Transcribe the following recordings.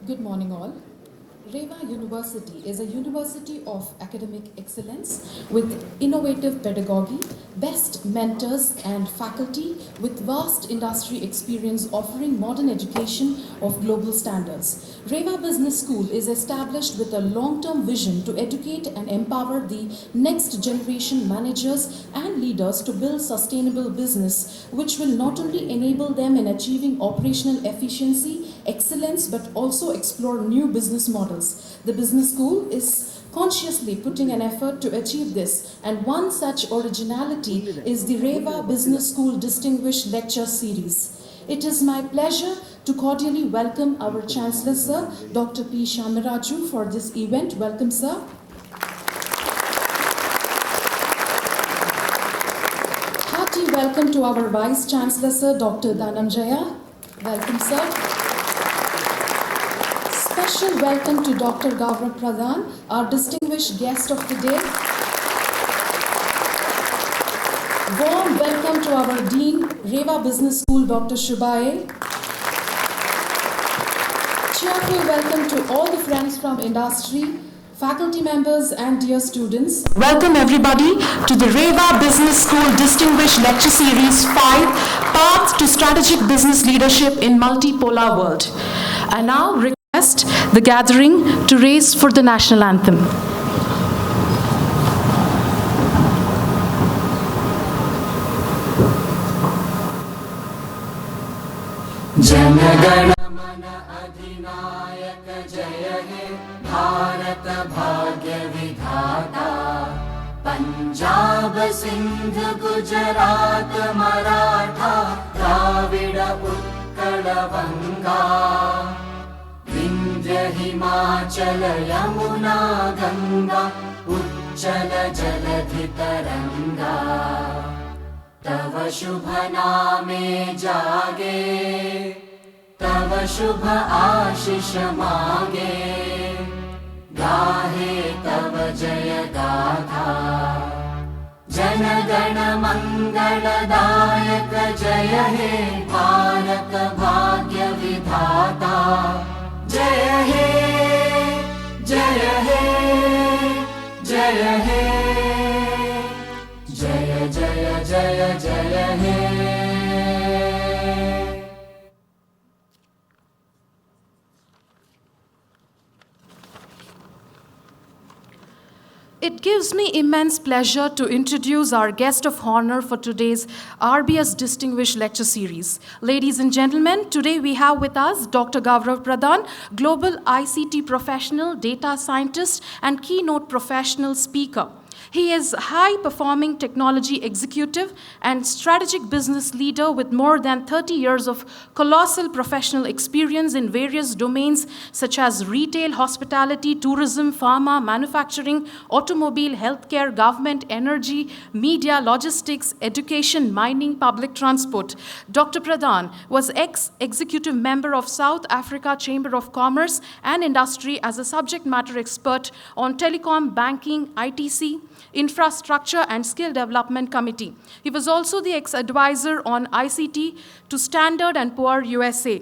Good morning all. Reva University is a university of academic excellence with innovative pedagogy, best mentors and faculty with vast industry experience offering modern education of global standards. Reva Business School is established with a long-term vision to educate and empower the next generation managers and leaders to build sustainable business, which will not only enable them in achieving operational efficiency, excellence, but also explore new business models. The business school is consciously putting an effort to achieve this, and one such originality is the Reva Business School Distinguish Lecture series. It is my pleasure to cordially welcome our Chancellor, Sir, Dr. P. Shamaraju, for this event. Welcome, sir. Hearty welcome to our Vice Chancellor, Sir, Dr. Dhananjaya. Welcome, sir. Special welcome to Dr. Gaurav Pradhan, our distinguished guest of the day. Warm welcome to our Dean, Reva Business School, Dr. Shubaye. Cheerful welcome to all the friends from industry, faculty members and dear students. Welcome everybody to the Reva Business School Distinguished Lecture Series 5, Path to Strategic Business Leadership in Multipolar World. I now request the gathering to raise for the national anthem. जनगण मन अधिनायक जय हे भारत भाग्य विधाता पंजाब सिंध गुजरात मराठा द्राविड उत्कल बंगा विंध्य हिमाचल यमुना गंगा उच्चल जलधि तरंगा तव शुभ नामे जागे तव शुभ आशीष मागे गाहे तव जय गाथा जन गण मंगलदायक जय हे भारत भाग्य विधाता जय हे जय हे जय हे जय जय जय जय हे It gives me immense pleasure to introduce our guest of honor for today's RBS Distinguish Lecture Series. Ladies and gentlemen, today we have with us Dr. Gaurav Pradhan, Global ICT Professional, Data Scientist, and Keynote Professional Speaker. He is a high-performing technology executive and strategic business leader with more than 30 years of colossal professional experience in various domains such as retail, hospitality, tourism, pharma, manufacturing, automobile, healthcare, government, energy, media, logistics, education, mining, public transport. Dr. Pradhan was ex-executive member of South Africa Chamber of Commerce and Industry as a subject matter expert on telecom, banking, ITC, Infrastructure and Skill Development Committee. He was also the ex-advisor on ICT to Standard & Poor USA.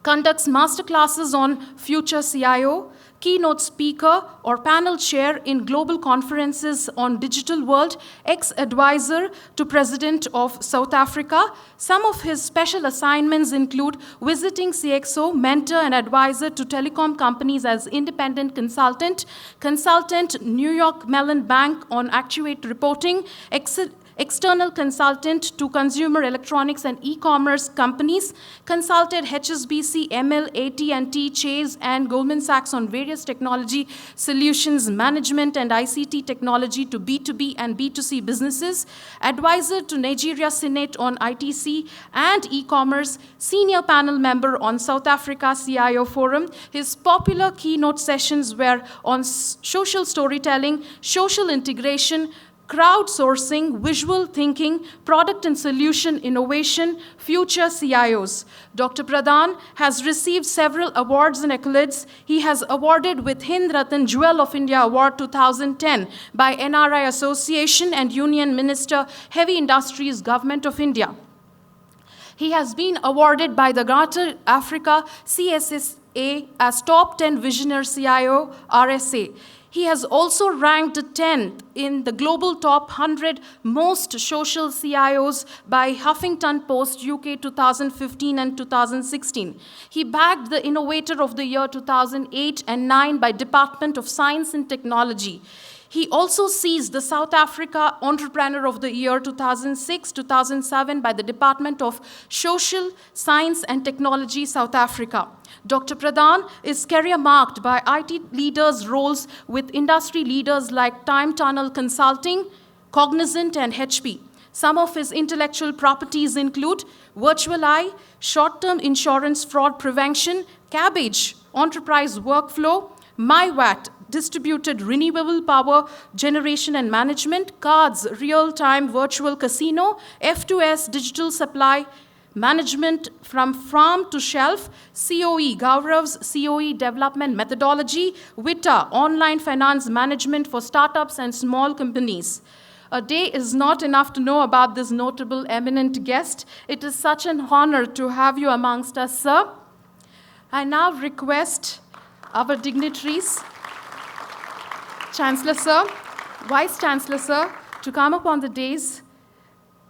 Conducts masterclasses on future CIO, keynote speaker or panel chair in global conferences on digital world, ex-advisor to President of South Africa. Some of his special assignments include visiting CXO, mentor and advisor to telecom companies as independent consultant, New York Mellon Bank on actuate reporting, external consultant to consumer electronics and e-commerce companies, consulted HSBC, ML, AT&T, Chase, and Goldman Sachs on various technology solutions, management, and ICT technology to B2B and B2C businesses, advisor to Nigeria Senate on ITC and e-commerce, senior panel member on South Africa CIO Forum. His popular keynote sessions were on social storytelling, social integration, crowdsourcing, visual thinking, product and solution innovation, future CIOs. Dr. Pradhan has received several awards and accolades. He has awarded with Hind Ratan Jewel of India Award 2010 by NRI Association and Union Minister, Heavy Industries, Government of India. He has been awarded by the Greater Africa CSSA as Top 10 Visionary CIO RSA. He has also ranked 10th in the global top 100 most social CIOs by Huffington Post UK 2015 and 2016. He bagged the Innovator of the Year 2008 and 9 by Department of Science and Technology. He also seized the South Africa Entrepreneur of the Year 2006-2007 by the Department of Social Science and Technology, South Africa. Dr. Pradhan is career marked by IT leaders' roles with industry leaders like Time Tunnel Consulting, Cognizant, and HP. Some of his intellectual properties include Virtual Eye, Short-Term Insurance Fraud Prevention, Cabbage, Enterprise Workflow, MyWatt, Distributed Renewable Power Generation and Management, Cards, Real-Time Virtual Casino, F2S, Digital Supply Management from Farm to Shelf, COE, Gaurav's COE Development Methodology, WITA, Online Finance Management for Startups and Small Companies. A day is not enough to know about this notable eminent guest. It is such an honor to have you amongst us, sir. I now request our dignitaries, Chancellor Sir, Vice Chancellor Sir, to come up on the dais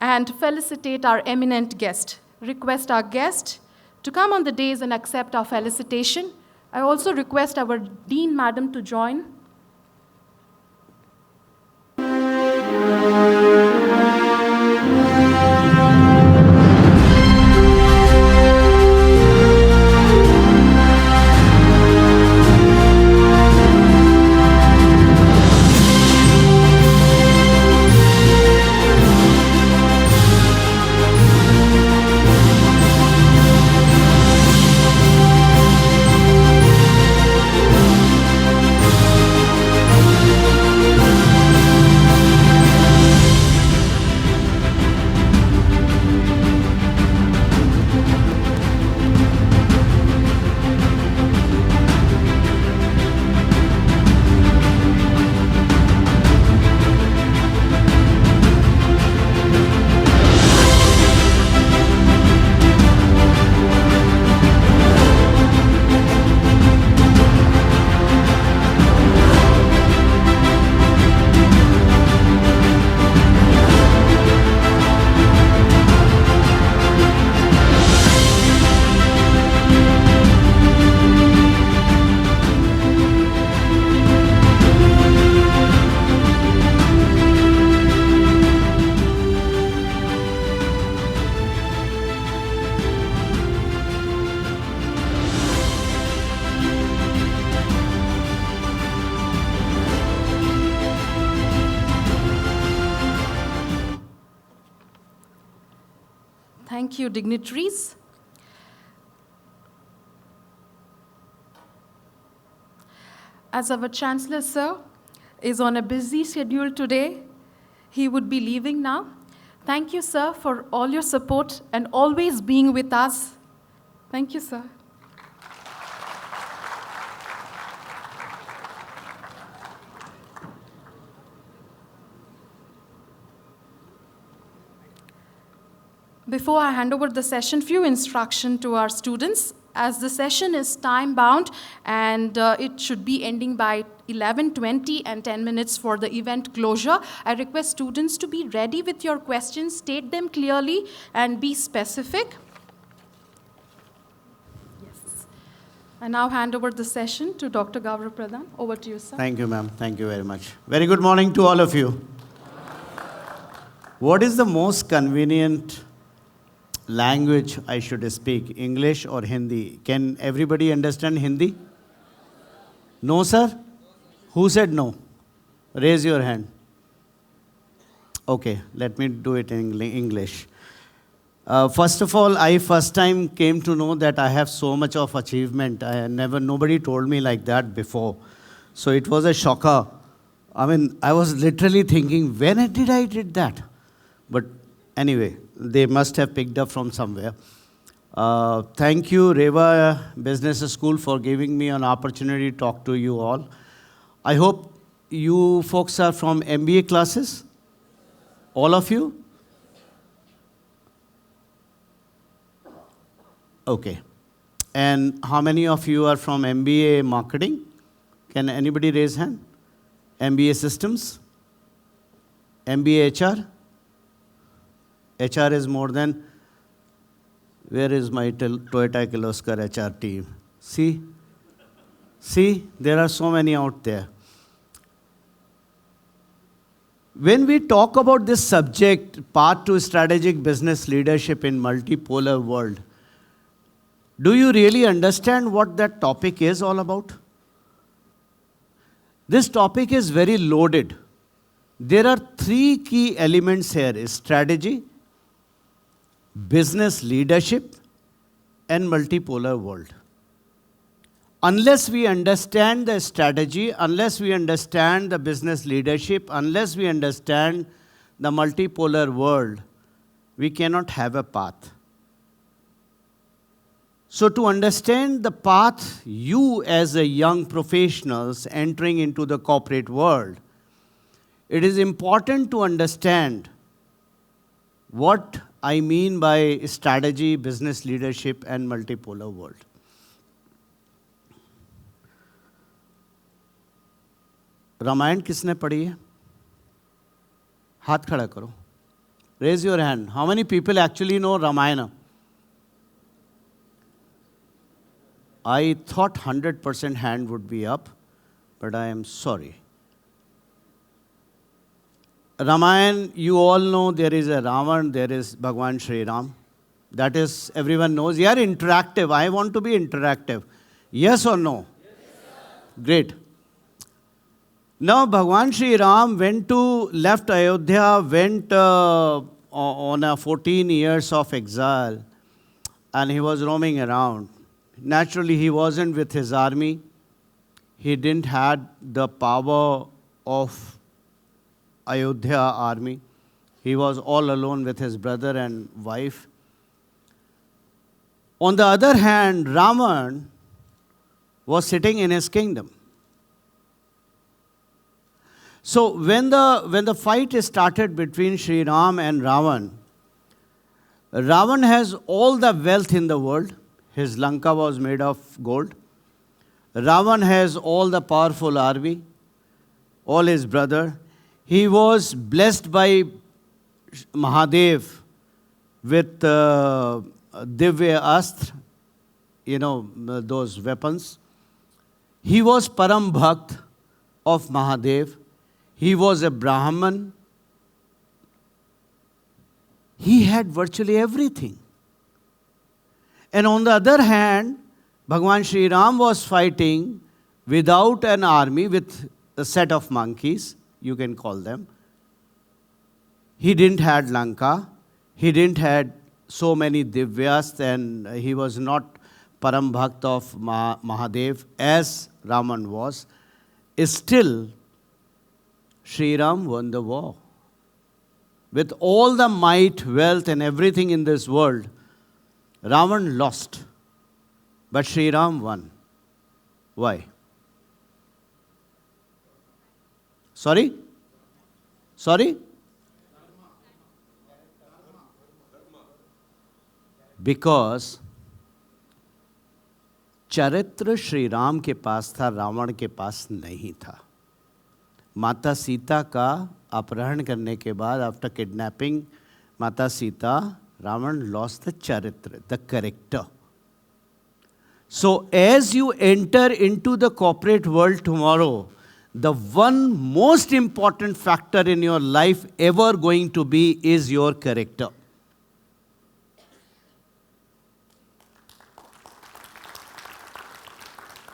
and felicitate our eminent guest. Request our guest to come on the dais and accept our felicitation. I also request our Dean Madam to join. Thank you, dignitaries. As our Chancellor, sir, is on a busy schedule today, he would be leaving now. Thank you, sir, for all your support and always being with us. Thank you, sir. Before I hand over the session, few instructions to our students. As the session is time-bound and it should be ending by 11:20 and 10 minutes for the event closure, I request students to be ready with your questions, state them clearly, and be specific. Yes. I now hand over the session to Dr. Gaurav Pradhan. Over to you, sir. Thank you, ma'am. Thank you very much. Very good morning to all of you. What is the most convenient language I should speak, English or Hindi? Can everybody understand Hindi? No, sir? Who said no? Raise your hand. Okay, let me do it in English. First of all, I first time came to know that I have so much of achievement. Nobody told me like that before. So it was a shocker. I mean, I was literally thinking, when did I did that? But anyway, they must have picked up from somewhere. Thank you, Reva Business School, for giving me an opportunity to talk to you all. I hope you folks are from MBA classes? All of you? Okay. And how many of you are from MBA marketing? Can anybody raise hand? MBA systems? MBA HR? HR is more than, where is my Toyota Kirloskar HR team? See, there are so many out there. When we talk about this subject, path to strategic business leadership in multipolar world, do you really understand what that topic is all about? This topic is very loaded. There are three key elements here: strategy, business leadership, and multipolar world. Unless we understand the strategy, unless we understand the business leadership, unless we understand the multipolar world, we cannot have a path. So to understand the path, you as a young professionals entering into the corporate world, it is important to understand what I mean by strategy, business leadership, and multipolar world. Ramayan किसने पढ़ी है? हाथ खड़ा करो. Raise your hand. How many people actually know Ramayana? I thought 100% hand would be up, but I am sorry. Ramayana, you all know there is a Ravan, there is Bhagwan Shri Ram. That is, everyone knows. You are interactive. I want to be interactive. Yes or no? Yes, sir. Great. Now, Bhagwan Shri Ram left Ayodhya, went on a 14 years of exile, and he was roaming around. Naturally, he wasn't with his army. He didn't have the power of Ayodhya army. He was all alone with his brother and wife. On the other hand, Ravan was sitting in his kingdom. So when the fight started between Sri Ram and Ravan, Ravan has all the wealth in the world. His Lanka was made of gold. Ravan has all the powerful army, all his brother. He was blessed by Mahadev with Divya Astra, those weapons. He was Param Bhakt of Mahadev. He was a Brahman. He had virtually everything. And on the other hand, Bhagwan Sri Ram was fighting without an army, with a set of monkeys, you can call them. He didn't have Lanka. He didn't have so many Divyas, and he was not Param Bhakt of Mahadev as Raman was. Still, Sri Ram won the war. With all the might, wealth, and everything in this world, Ravan lost, but Sri Ram won. Why? Sorry? Because चरित्र श्री राम के पास था, रावण के पास नहीं था. माता सीता का अपहरण करने के बाद, आफ्टर किडनैपिंग माता Sita, Ravan lost the charitra, the character. So as you enter into the corporate world tomorrow, the one most important factor in your life ever going to be is your character.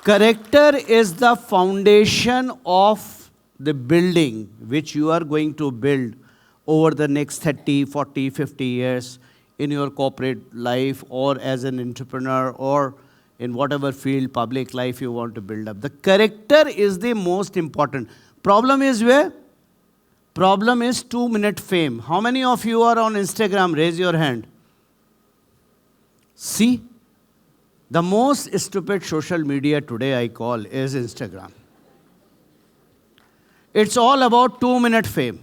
Character is the foundation of the building which you are going to build over the next 30, 40, 50 years in your corporate life, or as an entrepreneur, or in whatever field, public life you want to build up. The character is the most important. Problem is where? Problem is 2-minute fame. How many of you are on Instagram? Raise your hand. See, the most stupid social media today I call is Instagram. It's all about 2-minute fame.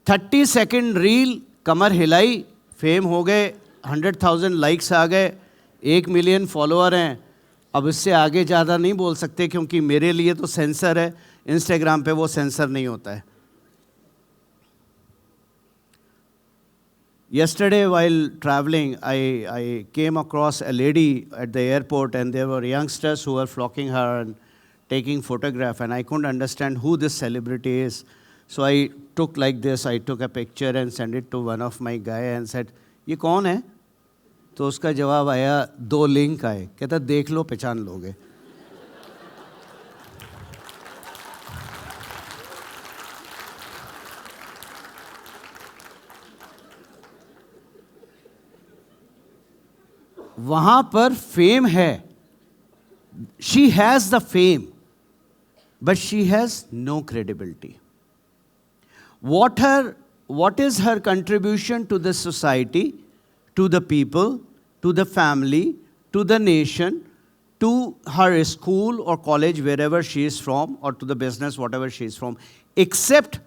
30-second reel, कमर हिलाई, fame हो गए, 100,000 likes आ गए, 1 million follower हैं, अब इससे आगे ज़्यादा नहीं बोल सकते क्योंकि मेरे लिए तो सेंसर है, इंस्टाग्राम पे वो सेंसर नहीं होता है. Yesterday, while traveling, I came across a lady at the airport, and there were youngsters who were flocking her and taking photograph, and I couldn't understand who this celebrity is. So I took like this, I took a picture and sent it to one of my guy and said, "ये कौन है?" तो उसका जवाब आया, 2 link आए, कहता देख लो पहचान लोगे. वहां पर फेम है. She has the fame, but she has no credibility. What is her contribution to the society, to the people, to the family, to the nation, to her school or college, wherever she is from, or to the business, whatever she is from, except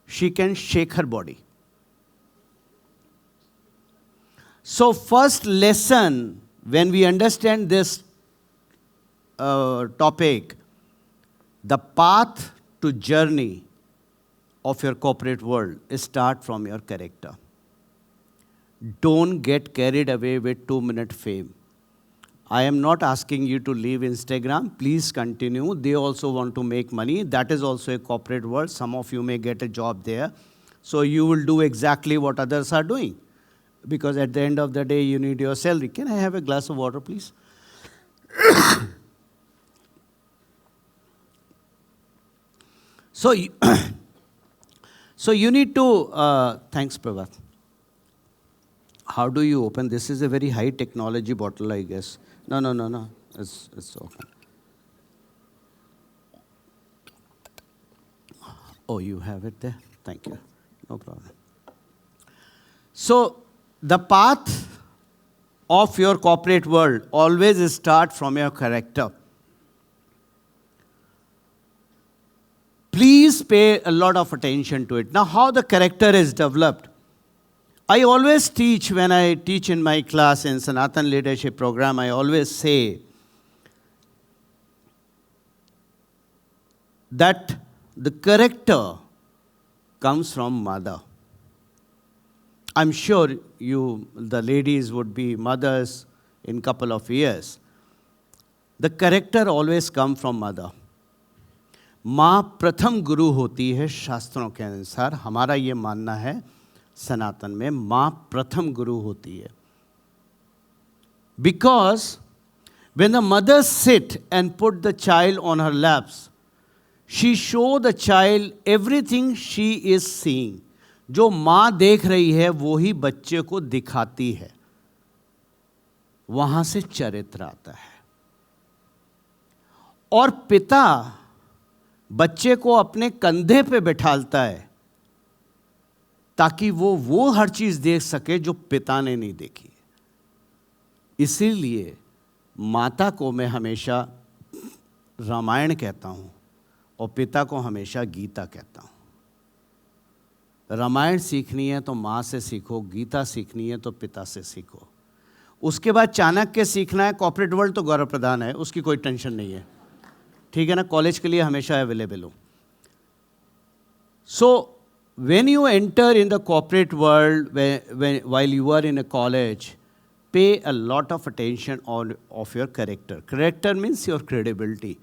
she can shake her body. So first lesson, when we understand this topic, the path to journey of your corporate world start from your character. Don't get carried away with 2-minute fame. I am not asking you to leave Instagram. Please continue. They also want to make money. That is also a corporate world. Some of you may get a job there. So you will do exactly what others are doing. Because at the end of the day, you need your salary. Can I have a glass of water, please? So you need to, thanks, Prabhat. How do you open? This is a very high technology bottle, I guess. No. It's okay. Oh, you have it there? Thank you. No problem. So, the path of your corporate world always start from your character. Please pay a lot of attention to it. Now, how the character is developed. I always teach, when I teach in my class in Sanatan Leadership Program, I always say that the character comes from mother. I'm sure the ladies would be mothers in couple of years. The character always comes from mother. माँ प्रथम गुरु होती है शास्त्रों के अनुसार. हमारा ये मानना है सनातन में, माँ प्रथम गुरु होती है. Because when the mother sit and put the child on her laps, she show the child everything she is seeing. जो माँ देख रही है वो ही बच्चे को दिखाती है. वहां से चरित्र आता है. और पिता बच्चे को अपने कंधे पे बिठालता है ताकि वो हर चीज देख सके जो पिता ने नहीं देखी. इसीलिए माता को मैं हमेशा रामायण कहता हूं और पिता को हमेशा गीता कहता हूं. रामायण सीखनी है तो माँ से सीखो, गीता सीखनी है तो पिता से सीखो. उसके बाद चाणक्य सीखना है. कॉर्पोरेट वर्ल्ड तो गौरव प्रधान है, उसकी कोई टेंशन नहीं है, ठीक है ना. कॉलेज के लिए हमेशा अवेलेबल हो. सो when you enter in the corporate world, while you are in a college, pay a lot of attention of your character. Character means your credibility.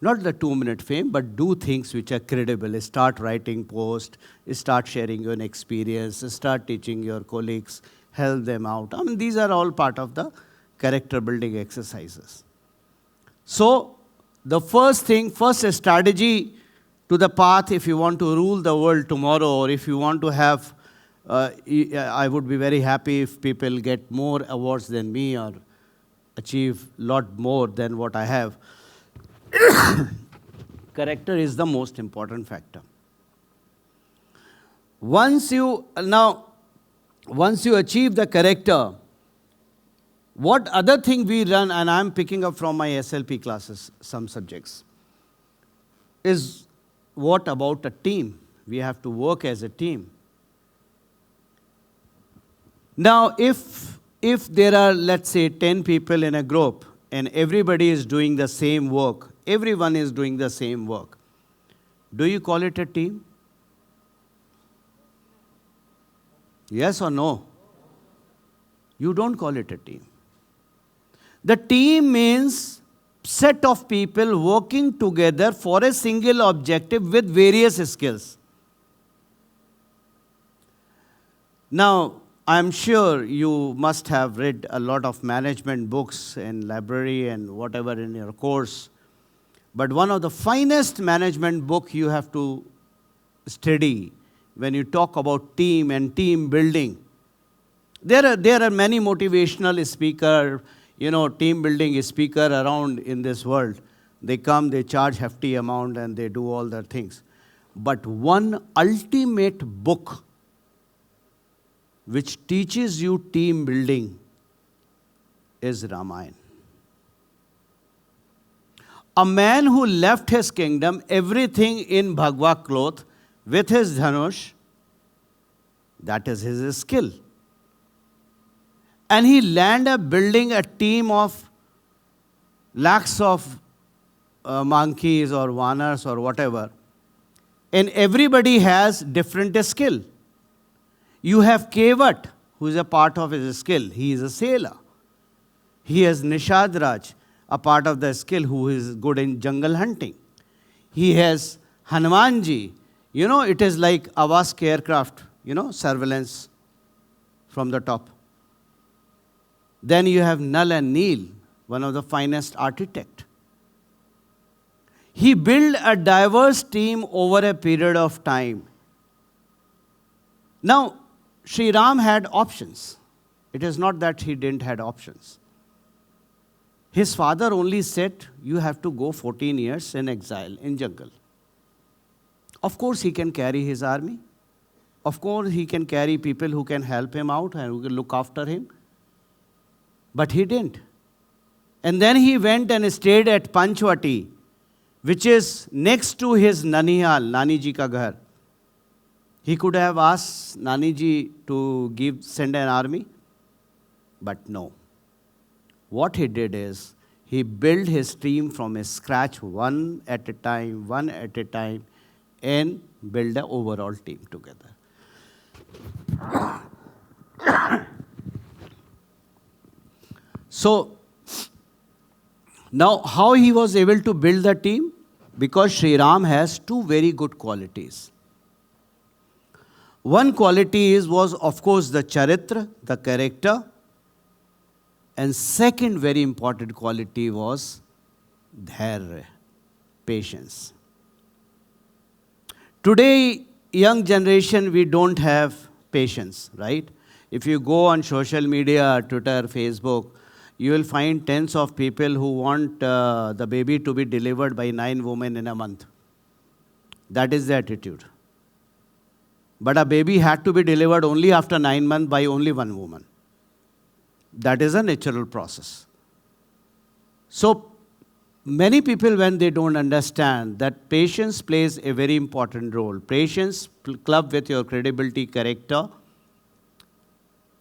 Not the 2-minute fame, but do things which are credible. Start writing posts, start sharing your experience, start teaching your colleagues, help them out. I mean, these are all part of the character building exercises. So, the first strategy to the path, if you want to rule the world tomorrow, or if you want to have, I would be very happy if people get more awards than me or achieve a lot more than what I have. Character is the most important factor. Once you achieve the character, what other thing we run, and I'm picking up from my SLP classes, some subjects, is what about a team? We have to work as a team. Now, if there are, let's say, 10 people in a group and everybody is doing the same work, everyone is doing the same work, do you call it a team? Yes or no? You don't call it a team. The team means set of people working together for a single objective with various skills. Now, I'm sure you must have read a lot of management books in library and whatever in your course. But one of the finest management book you have to study when you talk about team and team building. There are many motivational speaker, team building speaker around in this world. They come, they charge hefty amount and they do all their things. But one ultimate book which teaches you team building is Ramayana. A man who left his kingdom, everything in Bhagwa cloth, with his dhanush, that is his skill. And he landed up building a team of lakhs of monkeys or vanars or whatever. And everybody has different skill. You have Kevat, who is a part of his skill. He is a sailor. He has Nishad Raj, a part of the skill, who is good in jungle hunting. He has Hanumanji. It is like Avas aircraft, surveillance from the top. Then you have Nal and Neel, one of the finest architects. He built a diverse team over a period of time. Now, Sri Ram had options. It is not that he didn't have options. His father only said, you have to go 14 years in exile in jungle. Of course, he can carry his army. Of course, he can carry people who can help him out and who can look after him. But he didn't. And then he went and stayed at Panchwati, which is next to his Nanihal, Nani ji ka ghar. He could have asked Nani ji to send an army, but no. What he did is, he built his team from scratch, one at a time, and build an overall team together. So, now how he was able to build the team? Because Sri Ram has two very good qualities. One quality was, of course, the charitra, the character. And second very important quality was dhairya, patience. Today, young generation, we don't have patience, right? If you go on social media, Twitter, Facebook, you will find tens of people who want the baby to be delivered by 9 women in a month. That is the attitude. But a baby had to be delivered only after 9 months by only one woman. That is a natural process. So, many people, when they don't understand that patience plays a very important role, patience club with your credibility, character,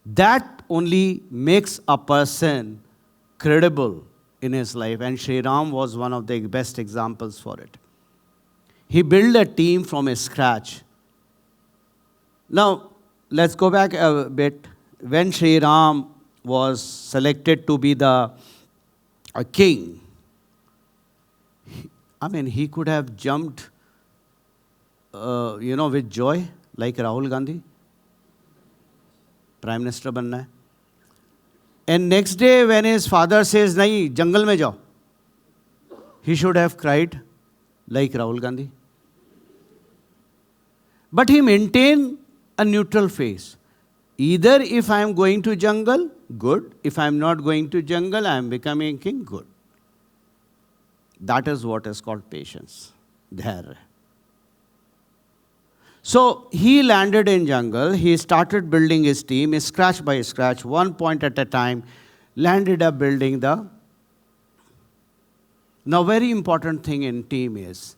that only makes a person credible in his life. And Sri Ram was one of the best examples for it. He built a team from scratch. Now, let's go back a bit. When Sri Ram was selected to be a king, he could have jumped, with joy, like Rahul Gandhi. Prime Minister banna hai. And next day, when his father says, nahi, jungle mein jao, he should have cried, like Rahul Gandhi. But he maintained a neutral face. Either if I am going to jungle, good. If I am not going to jungle, I am becoming king, good. That is what is called patience. Dhairya. So he landed in jungle. He started building his team, scratch by scratch, one point at a time, landed up building the... Now, very important thing in team is,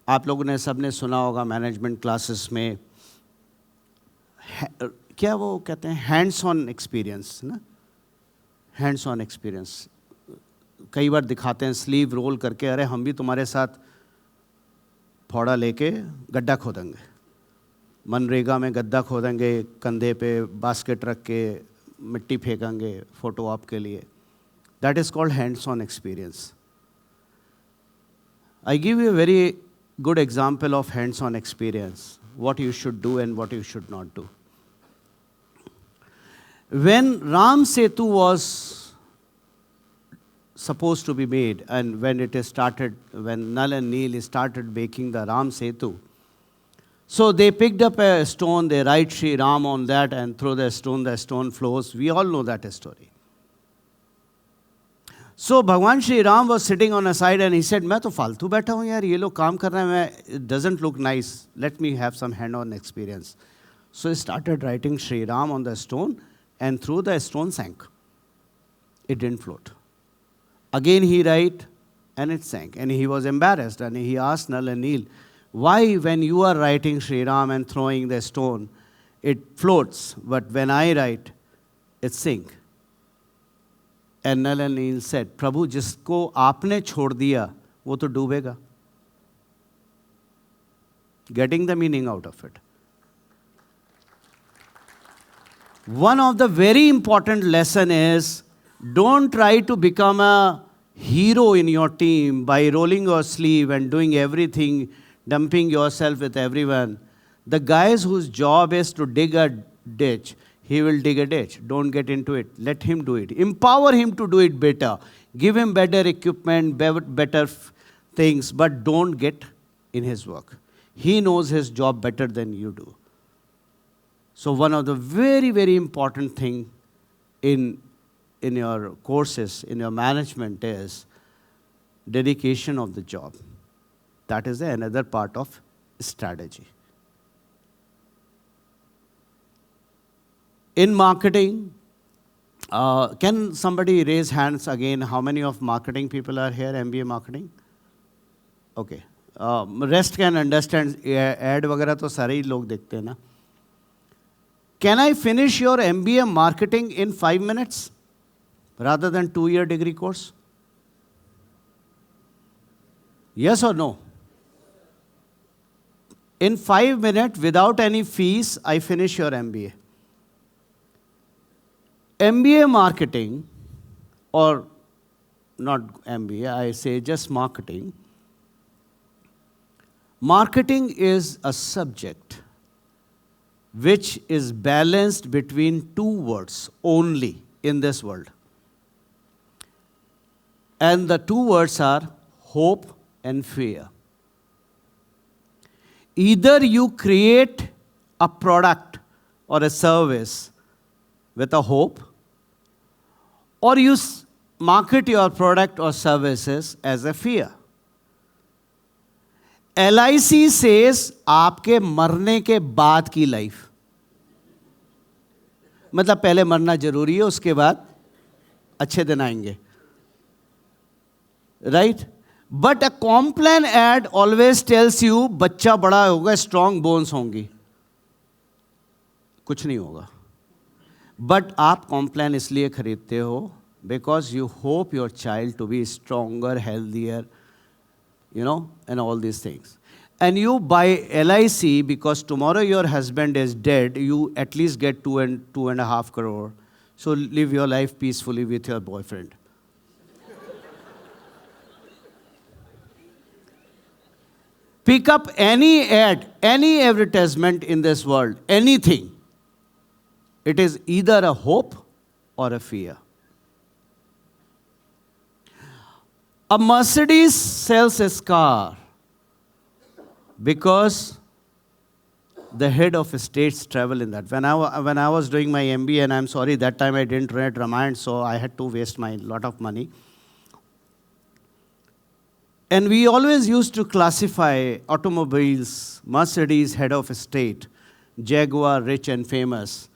आप लोगों ने सबने सुना होगा management classes में क्या वो कहते हैं हैंड्स ऑन एक्सपीरियंस ना, हैंड्स ऑन एक्सपीरियंस. कई बार दिखाते हैं स्लीव रोल करके, अरे हम भी तुम्हारे साथ फावड़ा लेके गड्ढा खोदेंगे, मनरेगा में गड्ढा खोदेंगे, कंधे पे बास्केट रख के मिट्टी फेंकेंगे फोटो आप के लिए. That is called hands on experience. I give you a very good example of hands-on experience, what you should do and what you should not do. When Ram Setu was supposed to be made, and when it is started, when Nal and Neel started making the Ram Setu, so they picked up a stone, they write Shri Ram on that, and throw the stone flows. We all know that story. So Bhagwan Shri Ram was sitting on a side and he said, मैं तो फालतू बैठा हूँ यार, ये लोग काम कर रहे हैं, मैं, it doesn't look nice, let me have some hand-on experience. So he started writing Shri Ram on the stone, and through the stone sank. It didn't float. Again he write, and it sank. And he was embarrassed, and he asked Nal and Neel, why when you are writing Shri Ram and throwing the stone, it floats, but when I write, it sinks. And Nal and Neel said, प्रभु जिसको आपने छोड़ दिया वो तो डूबेगा. Getting the meaning out of it. One of the very important lesson is, don't try to become a hero in your team by rolling your sleeve and doing everything, dumping yourself with everyone. The guys whose job is to dig a ditch, he will dig a ditch. Don't get into it. Let him do it. Empower him to do it better. Give him better equipment, better things, but don't get in his work. He knows his job better than you do. So one of the very, very important thing in your courses, in your management is dedication of the job. That is another part of strategy. In marketing, can somebody raise hands again? How many of marketing people are here, MBA marketing? Okay. Rest can understand, ad वगैरह तो सारे ही लोग देखते हैं ना. Can I finish your MBA marketing in 5 minutes rather than 2-year degree course? Yes or no? In 5 minutes, without any fees, I finish your MBA. MBA marketing, or not MBA, I say just marketing. Marketing is a subject which is balanced between two words only in this world. And the two words are hope and fear. Either you create a product or a service with a hope, or you market your product or services as a fear. LIC says आपके मरने के बाद की life, मतलब पहले मरना जरूरी है, उसके बाद अच्छे दिन आएंगे, right? But a Complan ad always tells you बच्चा बड़ा होगा, strong bones होंगी. कुछ नहीं होगा. But आप Complan इसलिए खरीदते हो because you hope your child to be stronger, healthier, you know, and all these things. And you buy LIC because tomorrow your husband is dead, you at least get 2.5 crore. So live your life peacefully with your boyfriend. Pick up any ad, any advertisement in this world, anything. It is either a hope or a fear. A Mercedes sells a car because the head of states travel in that. When I was doing my MBA, and I'm sorry, that time I didn't read Ramayana, so I had to waste my lot of money. And we always used to classify automobiles, Mercedes, head of state, Jaguar, rich and famous,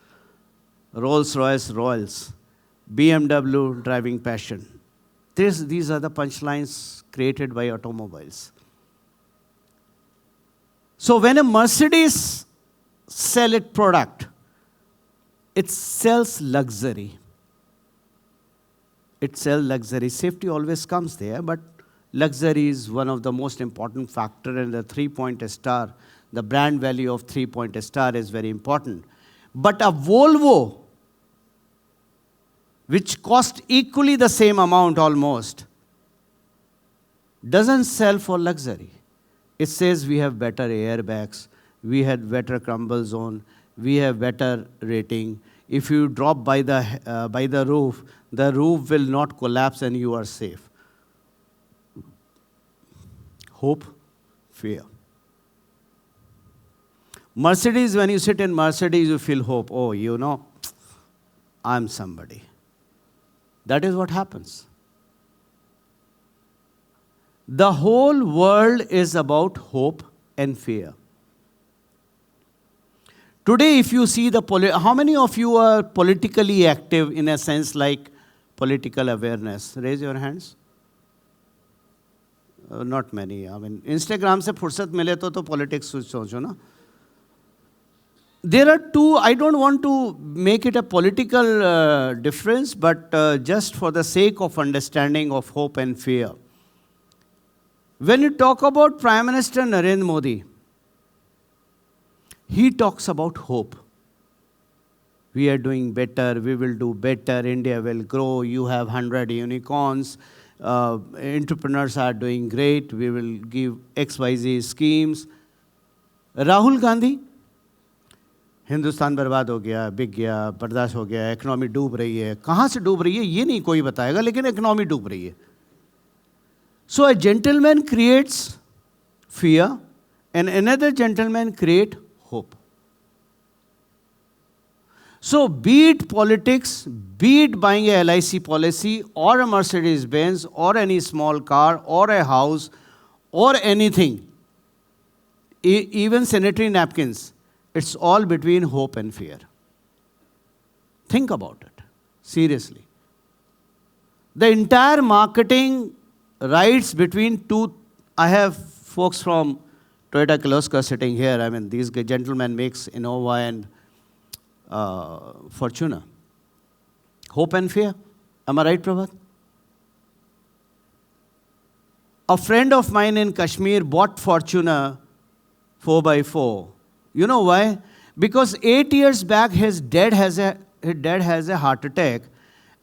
Rolls-Royce, Royals, BMW, driving passion. These are the punchlines created by automobiles. So when a Mercedes sell its product, It sells luxury. It sells luxury. Safety always comes there, but luxury is one of the most important factor, and the 3-point star, the brand value of 3-point star is very important. But a Volvo, which cost equally the same amount almost, doesn't sell for luxury. It says we have better airbags, we have better crumble zone, we have better rating. If you drop by the roof will not collapse and you are safe. Hope, fear. Mercedes, when you sit in Mercedes, you feel hope. Oh, you know, I'm somebody. That is what happens. The whole world is about hope and fear. Today, if you see how many of you are politically active in a sense like political awareness? Raise your hands. Not many. I mean, Instagram se fursat mile to politics socho na. There are two, I don't want to make it a political difference, but just for the sake of understanding of hope and fear. When you talk about Prime Minister Narendra Modi, he talks about hope. We are doing better, we will do better, India will grow, you have 100 unicorns, entrepreneurs are doing great, we will give XYZ schemes. Rahul Gandhi, Hindustan बर्बाद हो गया, बिक गया, बर्दाश्त हो गया, economy डूब रही है. कहाँ से डूब रही है ये नहीं कोई बताएगा, लेकिन इकोनॉमी डूब रही है. So a gentleman creates fear and another gentleman create hope. So be it politics, be it buying a LIC policy or a Mercedes-Benz or any small car or a house or anything, even sanitary napkins, it's all between hope and fear. Think about it, seriously. The entire marketing rides between two, I have folks from Toyota Kirloskar sitting here. I mean, these gentlemen makes Innova and Fortuner. Hope and fear. Am I right, Prabhat? A friend of mine in Kashmir bought Fortuner 4x4. You know why? Because 8 years back, his dad has a heart attack,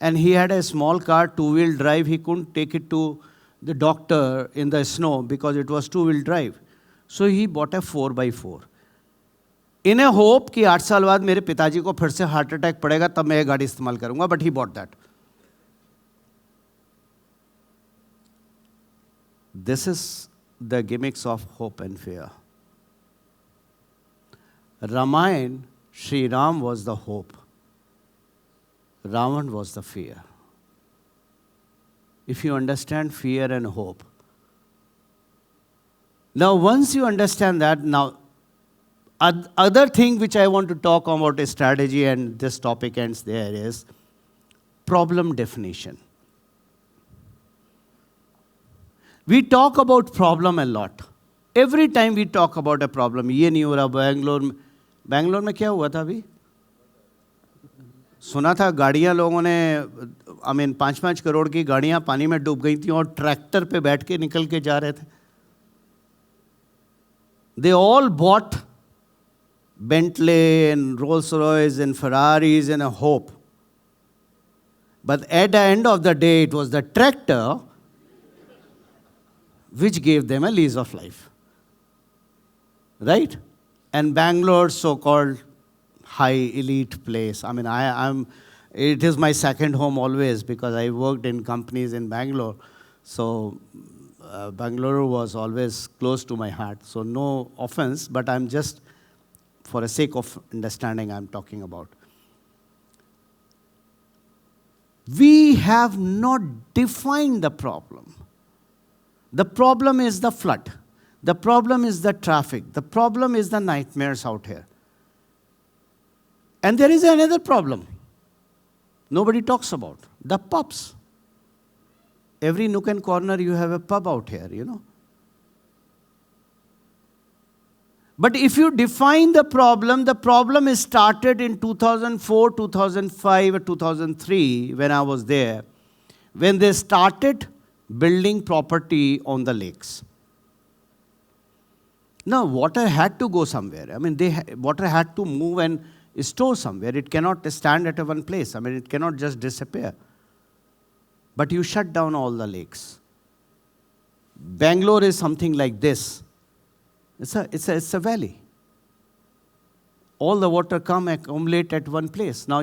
and he had a small car, two-wheel drive. He couldn't take it to the doctor in the snow because it was two-wheel drive. So he bought a 4x4. In a hope कि 8 साल बाद मेरे पिताजी को फिर से heart attack पड़ेगा तब मैं ये गाड़ी इस्तेमाल करूंगा, but he bought that. This is the gimmicks of hope and fear. Ramayana, Sri Ram was the hope. Ravan was the fear. If you understand fear and hope. Now, once you understand that, now, other thing which I want to talk about is strategy, and this topic ends there, is problem definition. We talk about problem a lot. Every time we talk about a problem, ये नहीं हो रहा बैंगलोर में क्या हुआ था अभी? सुना था गाड़ियाँ लोगों ने, I mean 5-5 करोड़ की गाड़ियाँ पानी में डूब गई थी और ट्रैक्टर पे बैठ के निकल के जा रहे थे. They all bought Bentley and Rolls-Royce and Ferraris in a hope. But at the end of the day, it was the tractor which gave them a lease of life. Right? And Bangalore, so-called high elite place. I mean, it is my second home always because I worked in companies in Bangalore. So Bangalore was always close to my heart. So no offense, but I'm just, for the sake of understanding, I'm talking about. We have not defined the problem. The problem is the flood. The problem is the traffic. The problem is the nightmares out here. And there is another problem nobody talks about, the pubs. Every nook and corner you have a pub out here, you know. But if you define the problem is started in 2004, 2005, or 2003, when I was there, when they started building property on the lakes. Now, water had to go somewhere. I mean, water had to move and store somewhere. It cannot stand at one place. I mean, it cannot just disappear. But you shut down all the lakes. Bangalore is something like this. It's a valley. All the water come accumulate at one place. Now,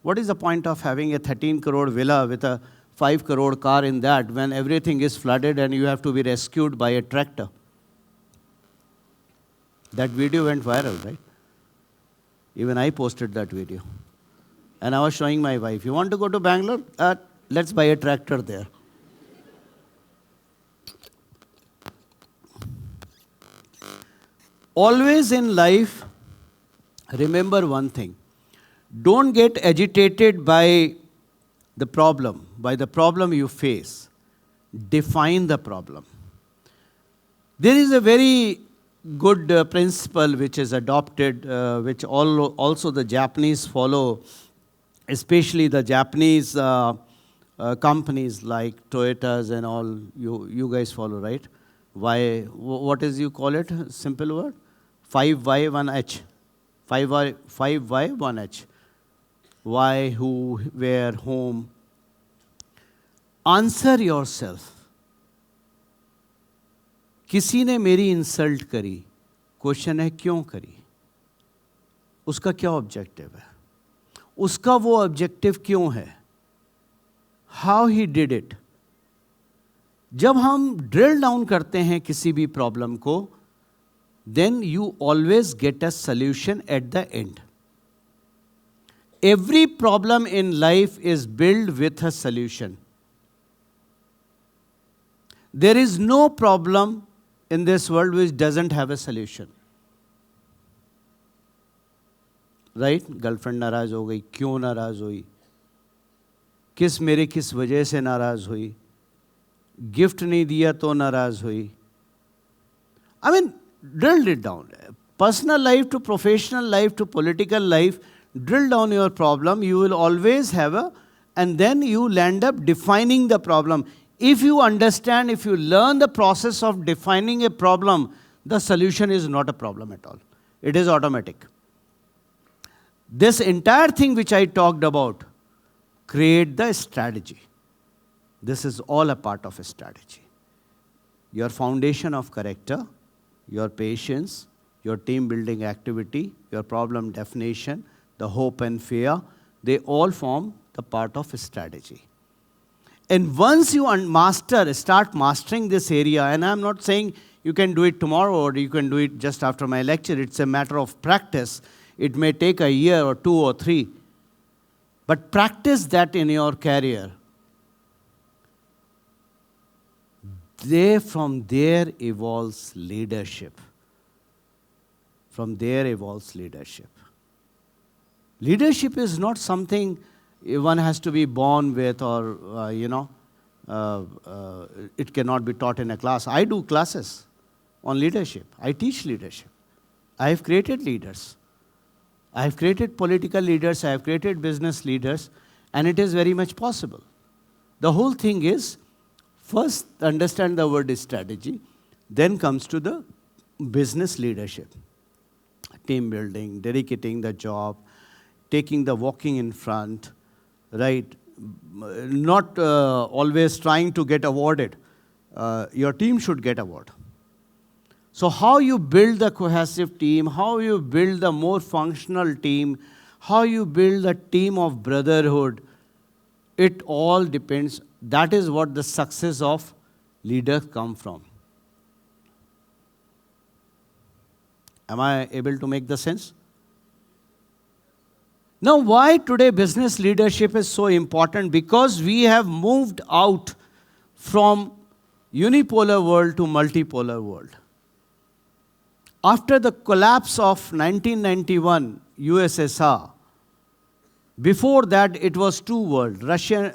what is the point of having a 13 crore villa with a 5 crore car in that when everything is flooded and you have to be rescued by a tractor? That video went viral, right? Even I posted that video. And I was showing my wife, you want to go to Bangalore? Let's buy a tractor there. Always in life, remember one thing. Don't get agitated by the problem you face. Define the problem. There is a very good principle which is adopted, which also the Japanese follow, especially the Japanese companies like Toyotas and all, you guys follow, right? What is you call it? Simple word? 5Y, 1H. 5Y, 1H. Why, who, where, whom. Answer yourself. किसी ने मेरी insult करी, question है क्यों करी? उसका क्या objective है? उसका वो ऑब्जेक्टिव क्यों है? How he did it? जब हम ड्रिल डाउन करते हैं किसी भी प्रॉब्लम को, then you always get a solution at the end. Every problem in life is built with a solution. There is no problem in this world which doesn't have a solution. Right? Girlfriend नाराज हो गई, क्यों नाराज हुई? किस वजह से नाराज हुई? गिफ्ट नहीं दिया तो नाराज हुई? I mean, drill it down. Personal life to professional life to political life, drill down your problem. You will always have and then you land up defining the problem. If you understand, if you learn the process of defining a problem, the solution is not a problem at all. It is automatic. This entire thing which I talked about, create the strategy. This is all a part of a strategy. Your foundation of character, your patience, your team building activity, your problem definition, the hope and fear, they all form the part of a strategy. And once you start mastering this area, and I'm not saying you can do it tomorrow or you can do it just after my lecture, it's a matter of practice. It may take a year or 2 or 3. But practice that in your career. From there evolves leadership. From there evolves leadership. Leadership is not something one has to be born with or, it cannot be taught in a class. I do classes on leadership. I teach leadership. I have created leaders. I have created political leaders. I have created business leaders. And it is very much possible. The whole thing is, first understand the word strategy. Then comes to the business leadership. Team building, dedicating the job, taking the walking in front, right? Not always trying to get awarded. Your team should get award. So how you build the cohesive team, how you build the more functional team, how you build a team of brotherhood, it all depends. That is what the success of leaders come from. Am I able to make the sense? Now, why today business leadership is so important? Because we have moved out from unipolar world to multipolar world. After the collapse of 1991 USSR, before that it was two worlds, Russian,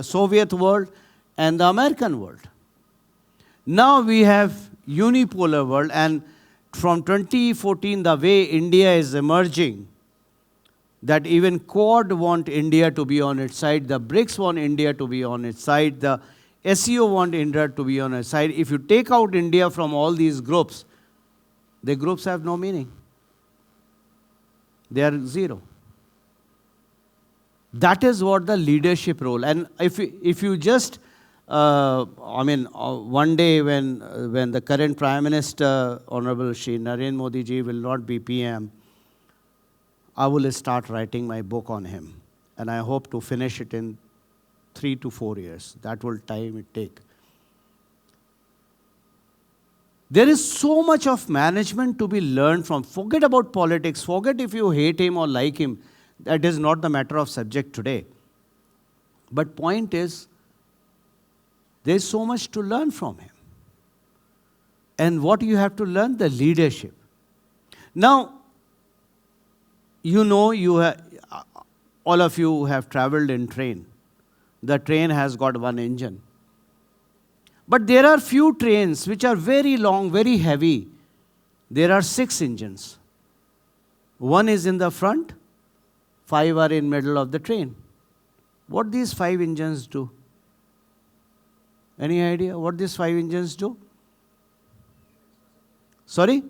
Soviet world and the American world. Now we have unipolar world, and from 2014, the way India is emerging, that even Quad want India to be on its side, the BRICS want India to be on its side, the SEO want India to be on its side. If you take out India from all these groups, the groups have no meaning. They are zero. That is what the leadership role. And if you just, one day when the current Prime Minister, Honorable Shri Narendra Modi ji, will not be PM, I will start writing my book on him. And I hope to finish it in 3 to 4 years. That will time it take. There is so much of management to be learned from. Forget about politics. Forget if you hate him or like him. That is not the matter of subject today. But point is, there is so much to learn from him. And what you have to learn? The leadership. Now, you know, all of you have traveled in train. The train has got one engine. But there are few trains which are very long, very heavy. There are 6 engines. One is in the front, 5 are in middle of the train. What these 5 engines do? Any idea what these 5 engines do? Sorry?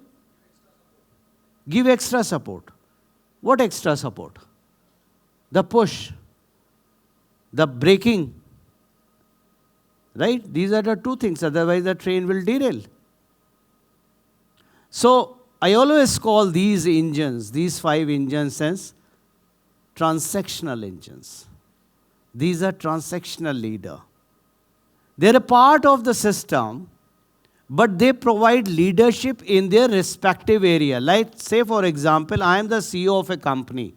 Give extra support. What extra support? The push, the braking. Right? These are the 2 things, otherwise the train will derail. So, I always call these engines, these 5 engines as transactional engines. These are transactional leader. They're a part of the system, but they provide leadership in their respective area. Like, say for example, I am the CEO of a company.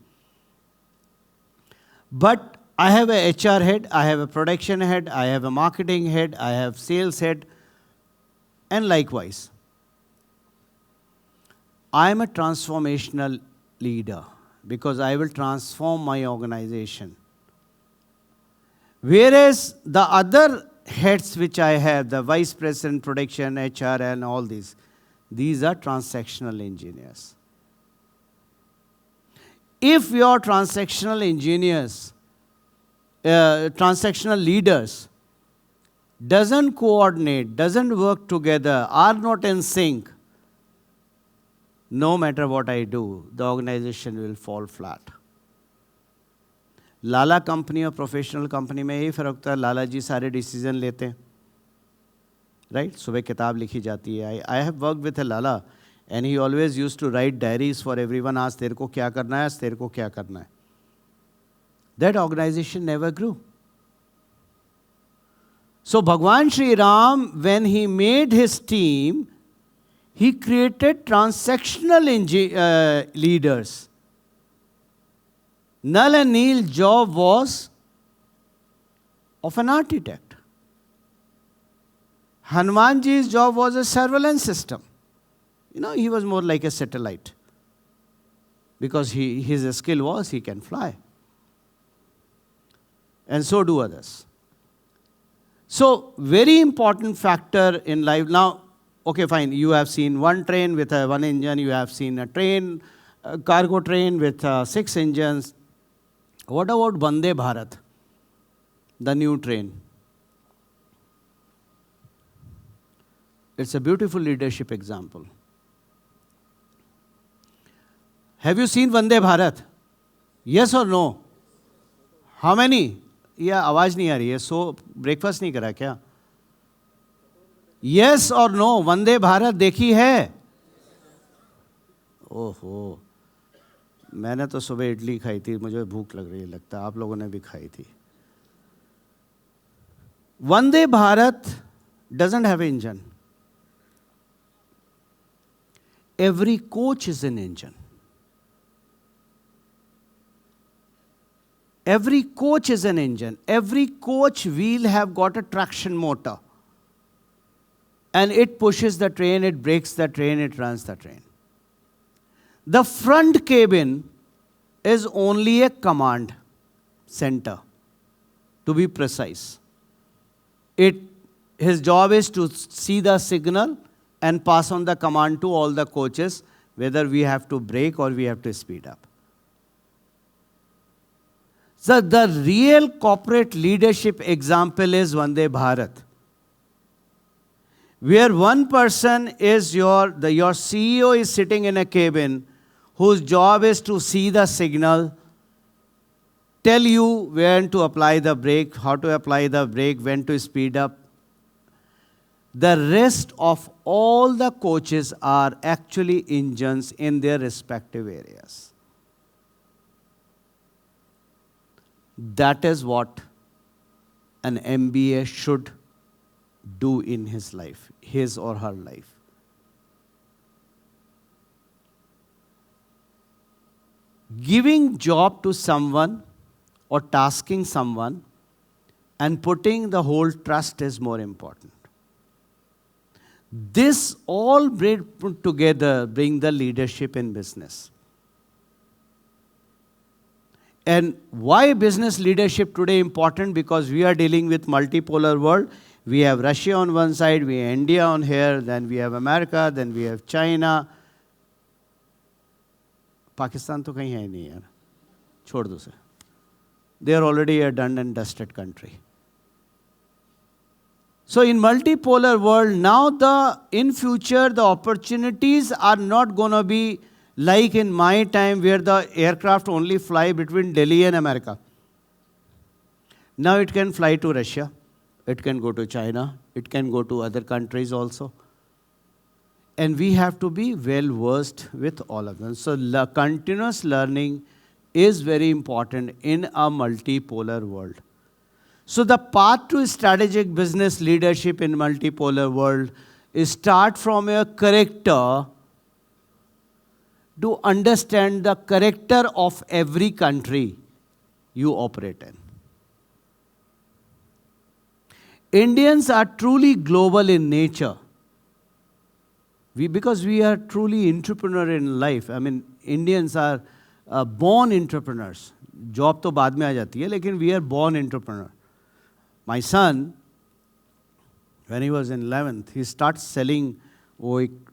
But I have a HR head, I have a production head, I have a marketing head, I have sales head, and likewise. I am a transformational leader because I will transform my organization. Whereas the other heads which I have, the vice president, production, HR, and all these are transactional engineers. If your transactional engineers, transactional leaders doesn't coordinate, doesn't work together, are not in sync, no matter what I do, the organization will fall flat. Lala company और professional company में यही फ़र्क होता है, लाला जी सारे decision लेते हैं, right? सुबह किताब लिखी जाती है. I have work with a लाला and he always use to write diaries for everyone. आज तेरे को क्या करना है, आज तेरे को क्या करना है. That organization never grew. So Bhagwan Sri Ram, when he made his team, he created transactional leaders. Nal and Neel's job was of an architect. Hanumanji's job was a surveillance system. You know, he was more like a satellite. Because his skill was he can fly. And so do others. So, very important factor in life. Now, okay, fine, you have seen one train with one engine, you have seen a train, a cargo train with 6 engines. What about Vande Bharat, the new train? It's a beautiful leadership example. Have you seen Vande Bharat? Yes or no? How many? या आवाज नहीं आ रही है. सो breakfast नहीं करा क्या? Yes और no, Vande Bharat देखी है? ओहो, मैंने तो सुबह इडली खाई थी, मुझे भूख लग रही है, लगता है आप लोगों ने भी खाई थी. Vande Bharat doesn't have an engine. Every coach is an engine. Every coach is an engine. Every coach wheel have got a traction motor. And it pushes the train, it brakes the train, it runs the train. The front cabin is only a command center, to be precise. His job is to see the signal, and pass on the command to all the coaches, whether we have to brake or we have to speed up. So the real corporate leadership example is Vande Bharat, where one person is your CEO is sitting in a cabin whose job is to see the signal, tell you when to apply the brake, how to apply the brake, when to speed up. The rest of all the coaches are actually engines in their respective areas. That is what an MBA should do in his life, his or her life. Giving job to someone or tasking someone and putting the whole trust is more important. This all put together bring the leadership in business. And why business leadership today important? Because we are dealing with multipolar world. We have Russia on one side, we have India on here, then we have America, then we have China. Pakistan to kahin hai nahi yaar. Chhod do se. They are already a done and dusted country. So in multipolar world, now in future, the opportunities are not going to be like in my time where the aircraft only fly between Delhi and America. Now it can fly to Russia, it can go to China, it can go to other countries also. And we have to be well versed with all of them. So continuous learning is very important in a multipolar world. So the path to strategic business leadership in multipolar world is start from your character to understand the character of every country you operate in. Indians are truly global in nature. Because we are truly entrepreneur in life. I mean, Indians are born entrepreneurs. Job to baad mein aa jati hai, lekin we are born entrepreneur. My son, when he was in 11th, he starts selling वो एक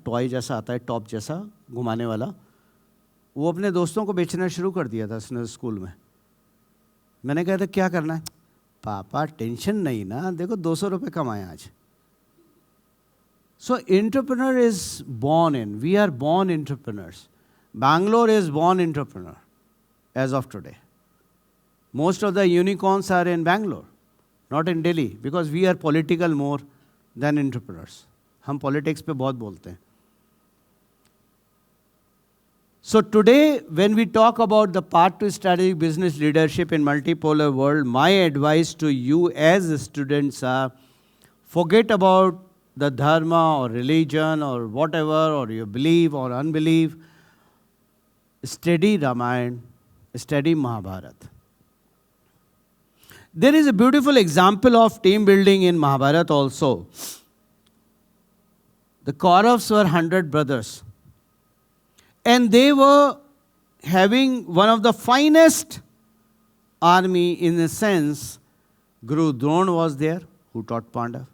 toy जैसा आता है, top जैसा घुमाने वाला. वो अपने दोस्तों को बेचना शुरू कर दिया था उसने स्कूल में. मैंने कहा था क्या करना है? पापा टेंशन नहीं ना, देखो 200 रुपये कमाए आज. So entrepreneur is born in. We are born entrepreneurs. Bangalore is born entrepreneur as of today. Most of the unicorns are in Bangalore, not in Delhi, because we are political more than entrepreneurs. हम politics पे बहुत बोलते हैं. So today, when we talk about the path to strategic business leadership in multipolar world, my advice to you as students are, forget about the dharma or religion or whatever, or you believe or unbelieve. Study Ramayana, study Mahabharata. There is a beautiful example of team building in Mahabharata also. The Kauravas were 100 brothers. And they were having one of the finest army in a sense. Guru Drona was there, who taught Pandav.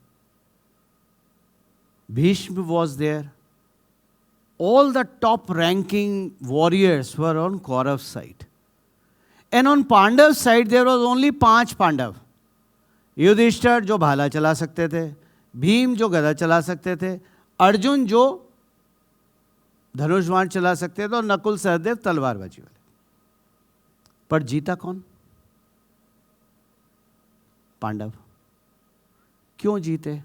Bhishma was there. All the top ranking warriors were on Kaurav's side. And on Pandav's side, there was only 5 Pandav. Yudhishthir, जो भाला चला सकते थे, भीम जो गदा चला सकते थे, अर्जुन जो धनुष बाण चला सकते थे, और नकुल सहदेव तलवारबाजी वाले. पर जीता कौन? पांडव. क्यों जीते?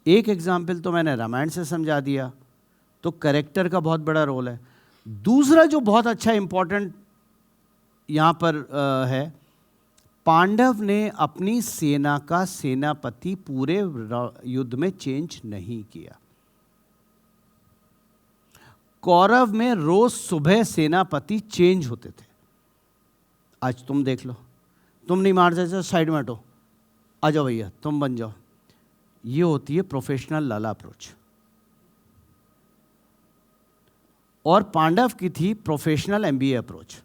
एक एग्जाम्पल तो मैंने रामायण से समझा दिया. तो कैरेक्टर का बहुत बड़ा रोल है. दूसरा जो बहुत अच्छा इंपॉर्टेंट यहाँ पर है, पांडव ने अपनी सेना का सेनापति पूरे युद्ध में चेंज नहीं किया. कौरव में रोज सुबह सेनापति चेंज होते थे. आज तुम देख लो, तुम नहीं मार सकते, साइड में हटो, आ जाओ भैया तुम बन जाओ. ये होती है प्रोफेशनल लाला अप्रोच. और पांडव की थी प्रोफेशनल एमबीए अप्रोच.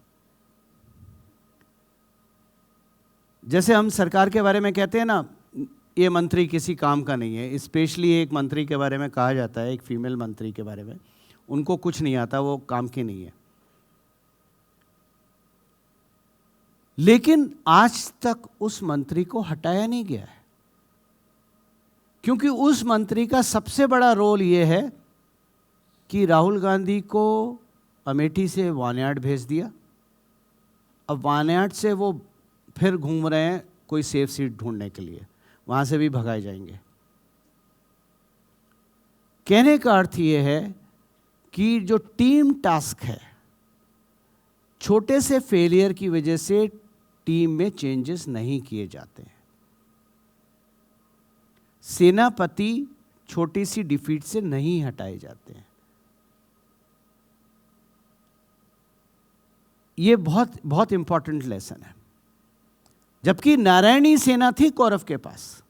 जैसे हम सरकार के बारे में कहते हैं ना, ये मंत्री किसी काम का नहीं है। स्पेशली एक मंत्री के बारे में कहा जाता है, एक फीमेल मंत्री के बारे में, उनको कुछ नहीं आता, वो काम की नहीं है। लेकिन आज तक उस मंत्री को हटाया नहीं गया है, क्योंकि उस मंत्री का सबसे बड़ा रोल ये है कि राहुल गांधी को अमेठी से वानयाड भेज दिया। अब वानयाड से वो फिर घूम रहे हैं कोई सेफ सीट ढूंढने के लिए, वहां से भी भगाए जाएंगे। कहने का अर्थ ये है कि जो टीम टास्क है, छोटे से फेलियर की वजह से टीम में चेंजेस नहीं किए जाते हैं। सेनापति छोटी सी डिफीट से नहीं हटाए जाते हैं। ये बहुत बहुत इंपॉर्टेंट लेसन है। जबकि नारायणी सेना थी कौरव के पास।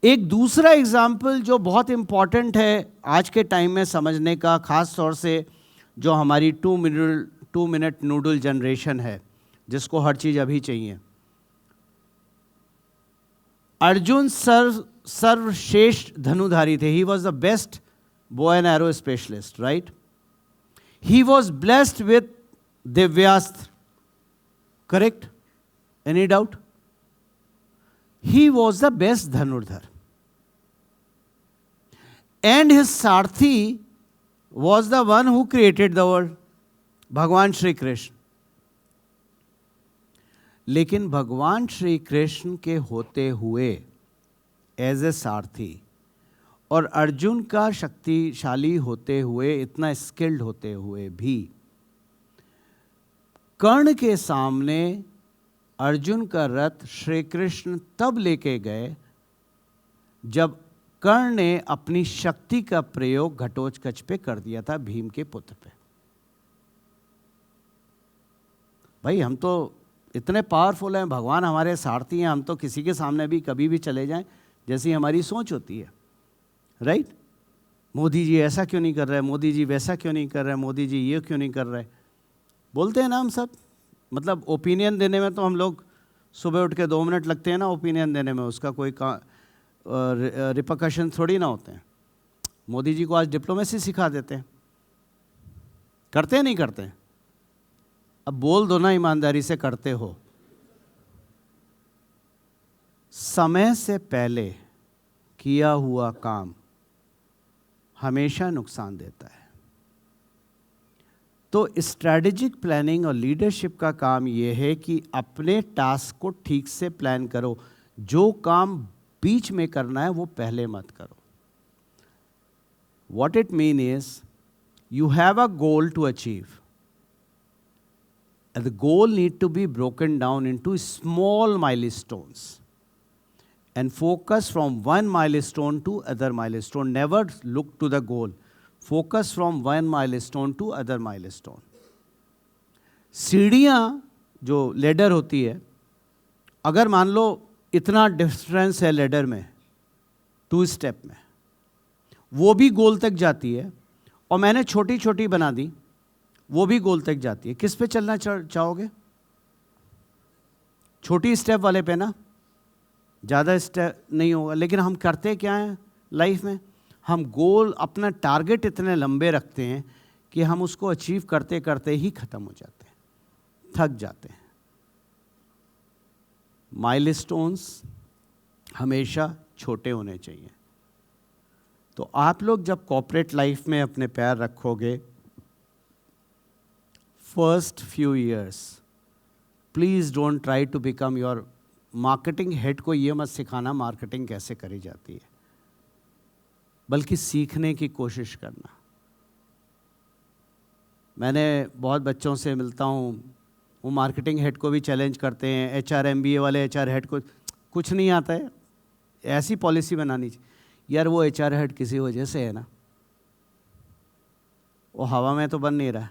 एक दूसरा एग्जाम्पल जो बहुत इंपॉर्टेंट है आज के टाइम में समझने का, खास तौर से जो हमारी 2 मिनट नूडल जनरेशन है, जिसको हर चीज अभी चाहिए। अर्जुन सर्वश्रेष्ठ धनुधारी थे। He was the best bow and arrow specialist, right? He was blessed with Divyastra, correct? Any doubt? He was the best धनुर्धर. And his Sarathi was the one who created the world, भगवान श्री कृष्ण। लेकिन भगवान श्री कृष्ण के होते हुए एज ए सारथी और अर्जुन का शक्तिशाली होते हुए, इतना स्किल्ड होते हुए भी, कर्ण के सामने अर्जुन का रथ श्री कृष्ण तब लेके गए जब कर्ण ने अपनी शक्ति का प्रयोग घटोत्कच पे कर दिया था, भीम के पुत्र पे। भाई हम तो इतने पावरफुल हैं, भगवान हमारे सारथी हैं, हम तो किसी के सामने भी कभी भी चले जाएं, जैसी हमारी सोच होती है, राइट? मोदी जी ऐसा क्यों नहीं कर रहे, मोदी जी वैसा क्यों नहीं कर रहे, मोदी जी ये क्यों नहीं कर रहे, बोलते हैं ना हम सब। मतलब ओपिनियन देने में तो हम लोग सुबह उठ के 2 मिनट लगते हैं ना ओपिनियन देने में, उसका कोई रिपरकशन थोड़ी ना होते हैं। मोदी जी को आज डिप्लोमेसी सिखा देते हैं, करते हैं नहीं करते हैं? अब बोल दो ना ईमानदारी से करते हो। समय से पहले किया हुआ काम हमेशा नुकसान देता है। तो स्ट्रैटेजिक प्लानिंग और लीडरशिप का काम यह है कि अपने टास्क को ठीक से प्लान करो। जो काम बीच में करना है वो पहले मत करो। What it means is you have a goal to achieve, and the goal need to be broken down into small milestones and focus from one milestone to other milestone. Never look to the goal. Focus from one milestone to other milestone. सीढ़ियाँ जो ladder होती है, अगर मान लो इतना difference है ladder में 2 step में, वो भी गोल तक जाती है, और मैंने छोटी छोटी बना दी, वो भी गोल तक जाती है। किस पे चलना चाहोगे? छोटी स्टेप वाले पे ना, ज़्यादा स्टेप नहीं होगा। लेकिन हम करते क्या हैं लाइफ में? हम गोल, अपना टारगेट इतने लंबे रखते हैं कि हम उसको अचीव करते करते ही ख़त्म हो जाते हैं, थक जाते हैं। माइलस्टोन्स हमेशा छोटे होने चाहिए। तो आप लोग जब कॉर्पोरेट लाइफ में अपने पैर रखोगे, first few years please don't try to become your marketing head. को ये मत सिखाना मार्केटिंग कैसे करी जाती है, बल्कि सीखने की कोशिश करना। मैंने बहुत बच्चों से मिलता हूँ, वो मार्केटिंग हेड को भी चैलेंज करते हैं। एचआर एमबीए वाले एचआर हेड को कुछ नहीं आता है, ऐसी पॉलिसी बनानी चाहिए। यार वो एचआर हेड किसी वजह से है ना, वो हवा में तो बन नहीं रहा।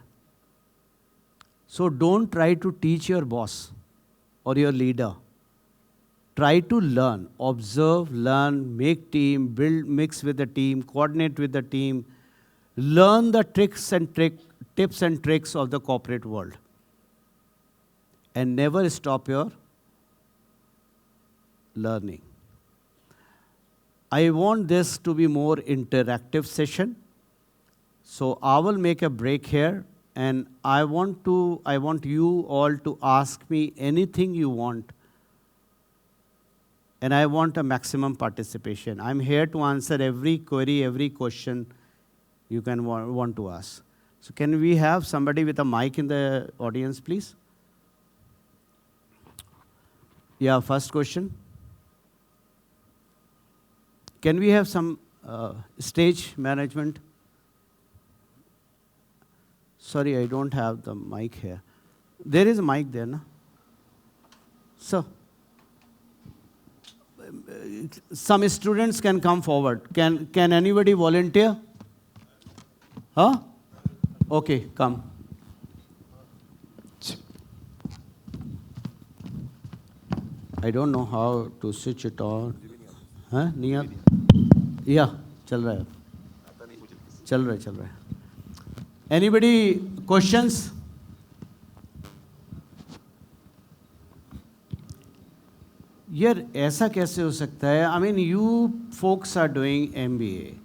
So don't try to teach your boss और your leader. Try to learn, observe, learn, make team, build, mix with the team, coordinate with the team, learn the tips and tricks of the corporate world, and never stop your learning. I want this to be more interactive session. So I will make a break here, and I want you all to ask me anything you want. And I want a maximum participation. I'm here to answer every query, every question you can want to ask. So can we have somebody with a mic in the audience, please? Yeah, first question. Can we have some stage management? Sorry, I don't have the mic here. There is a mic there, no? So, some students can come forward. Can anybody volunteer? Huh? Okay, come. I don't know how to switch it on. Huh? Niyat? Yeah, चल रहा है. चल रहा है. Anybody questions? यार ऐसा कैसे हो सकता है? I mean, you folks are doing MBA,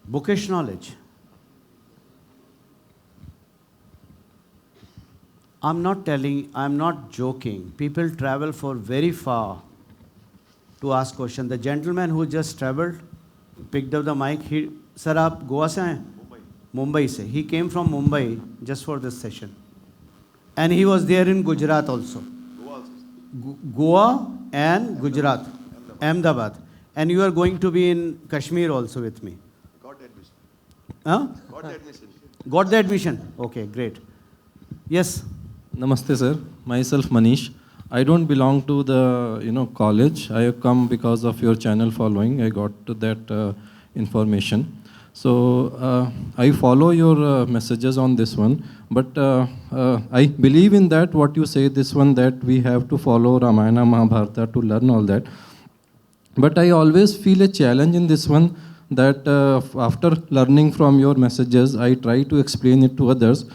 bookish knowledge. I'm not joking. People travel for very far to ask questions. The gentleman who just traveled, picked up the mic. Sir, आप गोवा से हैं? Mumbai se. He came from Mumbai just for this session. And he was there in Gujarat also. Goa and Gujarat. Ahmedabad. And you are going to be in Kashmir also with me. Got the admission. Huh? Got the admission. Got the admission? Okay, great. Yes. Namaste, sir. Myself Manish. I don't belong to the college. I have come because of your channel following. I got to that information. So I follow your messages on this one, but I believe in that what you say this one, that we have to follow Ramayana Mahabharata to learn all that. But I always feel a challenge in this one, that after learning from your messages, I try to explain it to others.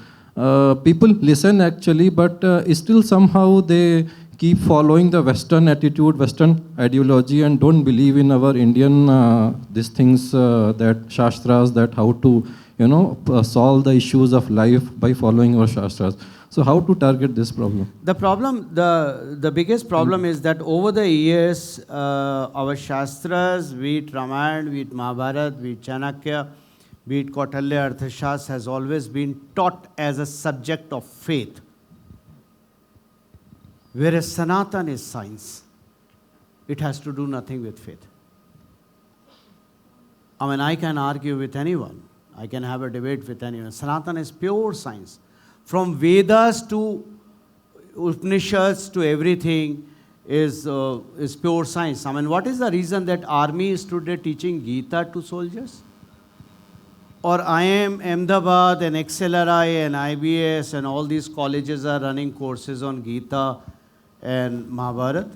People listen actually, but still somehow they keep following the Western attitude, Western ideology, and don't believe in our Indian these things, that Shastras, that how to solve the issues of life by following our Shastras. So how to target this problem? The problem, the biggest problem is that over the years, our Shastras, be it Ramayana, be it Mahabharata, be it Chanakya, be it Kautilya Arthashastra, has always been taught as a subject of faith. Whereas Sanatan is science. It has to do nothing with faith. I mean, I can argue with anyone. I can have a debate with anyone. Sanatan is pure science. From Vedas to Upanishads to everything is pure science. I mean, what is the reason that army is today teaching Gita to soldiers? Or IIM Ahmedabad and XLRI and IBS and all these colleges are running courses on Gita and Mahabharata?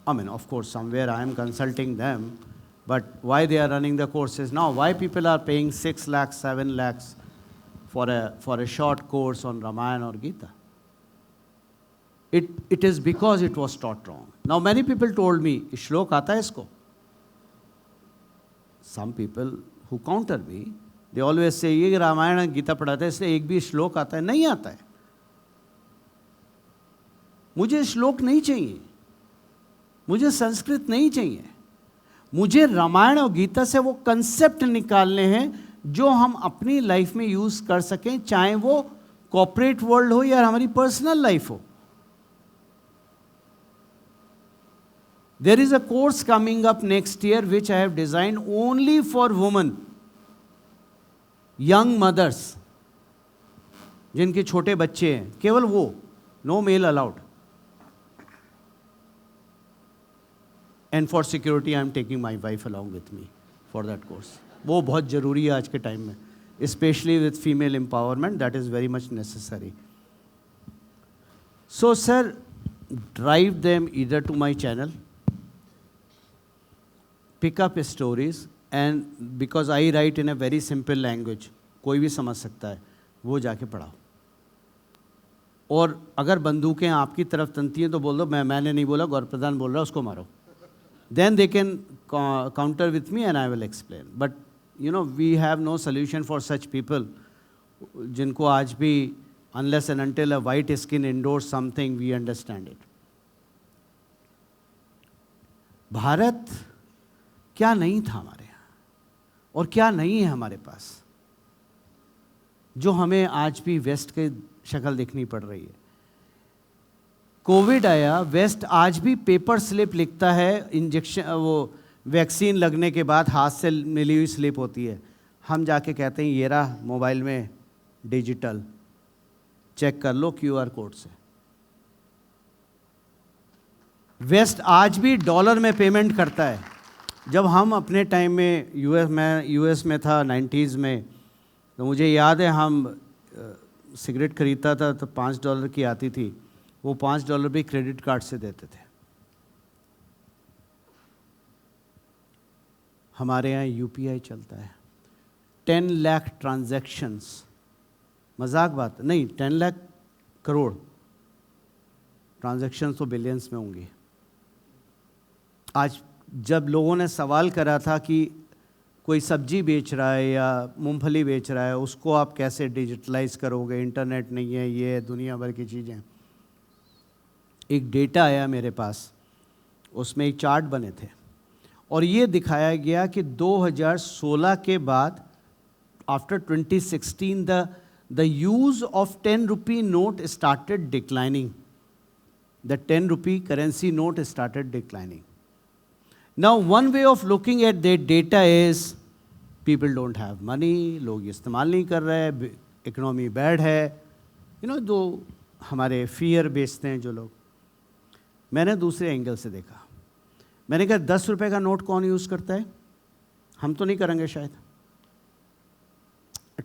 I mean, of course, somewhere I am consulting them, but why they are running the courses now? Why people are paying 6 lakhs, 7 lakhs for a short course on Ramayana or Gita? It is because it was taught wrong. Now, many people told me, "Shlok aata hai isko?" Some people who counter me, they always say, "Ye Ramayana and Gita padhata hai, isliye ek bhi shlok aata hai?" Nahi aata hai. मुझे श्लोक नहीं चाहिए, मुझे संस्कृत नहीं चाहिए, मुझे रामायण और गीता से वो कंसेप्ट निकालने हैं जो हम अपनी लाइफ में यूज कर सकें, चाहे वो कॉर्पोरेट वर्ल्ड हो या हमारी पर्सनल लाइफ हो. There is a course coming up next year which I have designed only for women, young mothers, जिनके छोटे बच्चे हैं, केवल वो, no male allowed. And for security, I am taking my wife along with me for that course. वो बहुत ज़रूरी है आज के टाइम में, especially with female empowerment, that is very much necessary. So, sir, drive them either to my channel, pick up stories, and because I write in a very simple language, कोई भी समझ सकता है, वो जाके पढ़ाओ. और अगर बंदूकें आपकी तरफ तनती हैं तो बोल दो मैंने नहीं बोला, गौरव प्रधान बोल रहा है, उसको मारो. Then they can counter with me and I will explain. But we have no solution for such people जिनको आज भी unless and until a white skin endorse something, we understand it. Bharat क्या नहीं था हमारे यहाँ और क्या नहीं है हमारे पास जो हमें आज भी वेस्ट की शक्ल देखनी पड़ रही है. कोविड आया, वेस्ट आज भी पेपर स्लिप लिखता है, इंजेक्शन वो वैक्सीन लगने के बाद हाथ से मिली हुई स्लिप होती है. हम जाके कहते हैं ये रहा मोबाइल में डिजिटल, चेक कर लो क्यूआर कोड से. वेस्ट आज भी डॉलर में पेमेंट करता है. जब हम अपने टाइम में यूएस में था 90s में, तो मुझे याद है हम सिगरेट खरीदता था तो $5 की आती थी, वो $5 भी क्रेडिट कार्ड से देते थे. हमारे यहाँ यूपीआई चलता है. 10 लाख ट्रांजैक्शंस, मजाक बात नहीं, 10 लाख करोड़ ट्रांजैक्शंस तो बिलियंस में होंगी. आज जब लोगों ने सवाल करा था कि कोई सब्जी बेच रहा है या मूंगफली बेच रहा है, उसको आप कैसे डिजिटलाइज करोगे, इंटरनेट नहीं है, ये दुनिया भर की चीज़ें. एक डेटा आया मेरे पास, उसमें एक चार्ट बने थे और ये दिखाया गया कि 2016 के बाद after 2016 the use of 10 rupee note started declining. The 10 rupee currency note started declining. Now one way of looking at that data is people don't have money, लोग इस्तेमाल नहीं कर रहे हैं, इकोनॉमी बैड है, जो हमारे फियर बेचते हैं जो लोग. मैंने दूसरे एंगल से देखा. मैंने कहा 10 रुपए का नोट कौन यूज़ करता है? हम तो नहीं करेंगे शायद.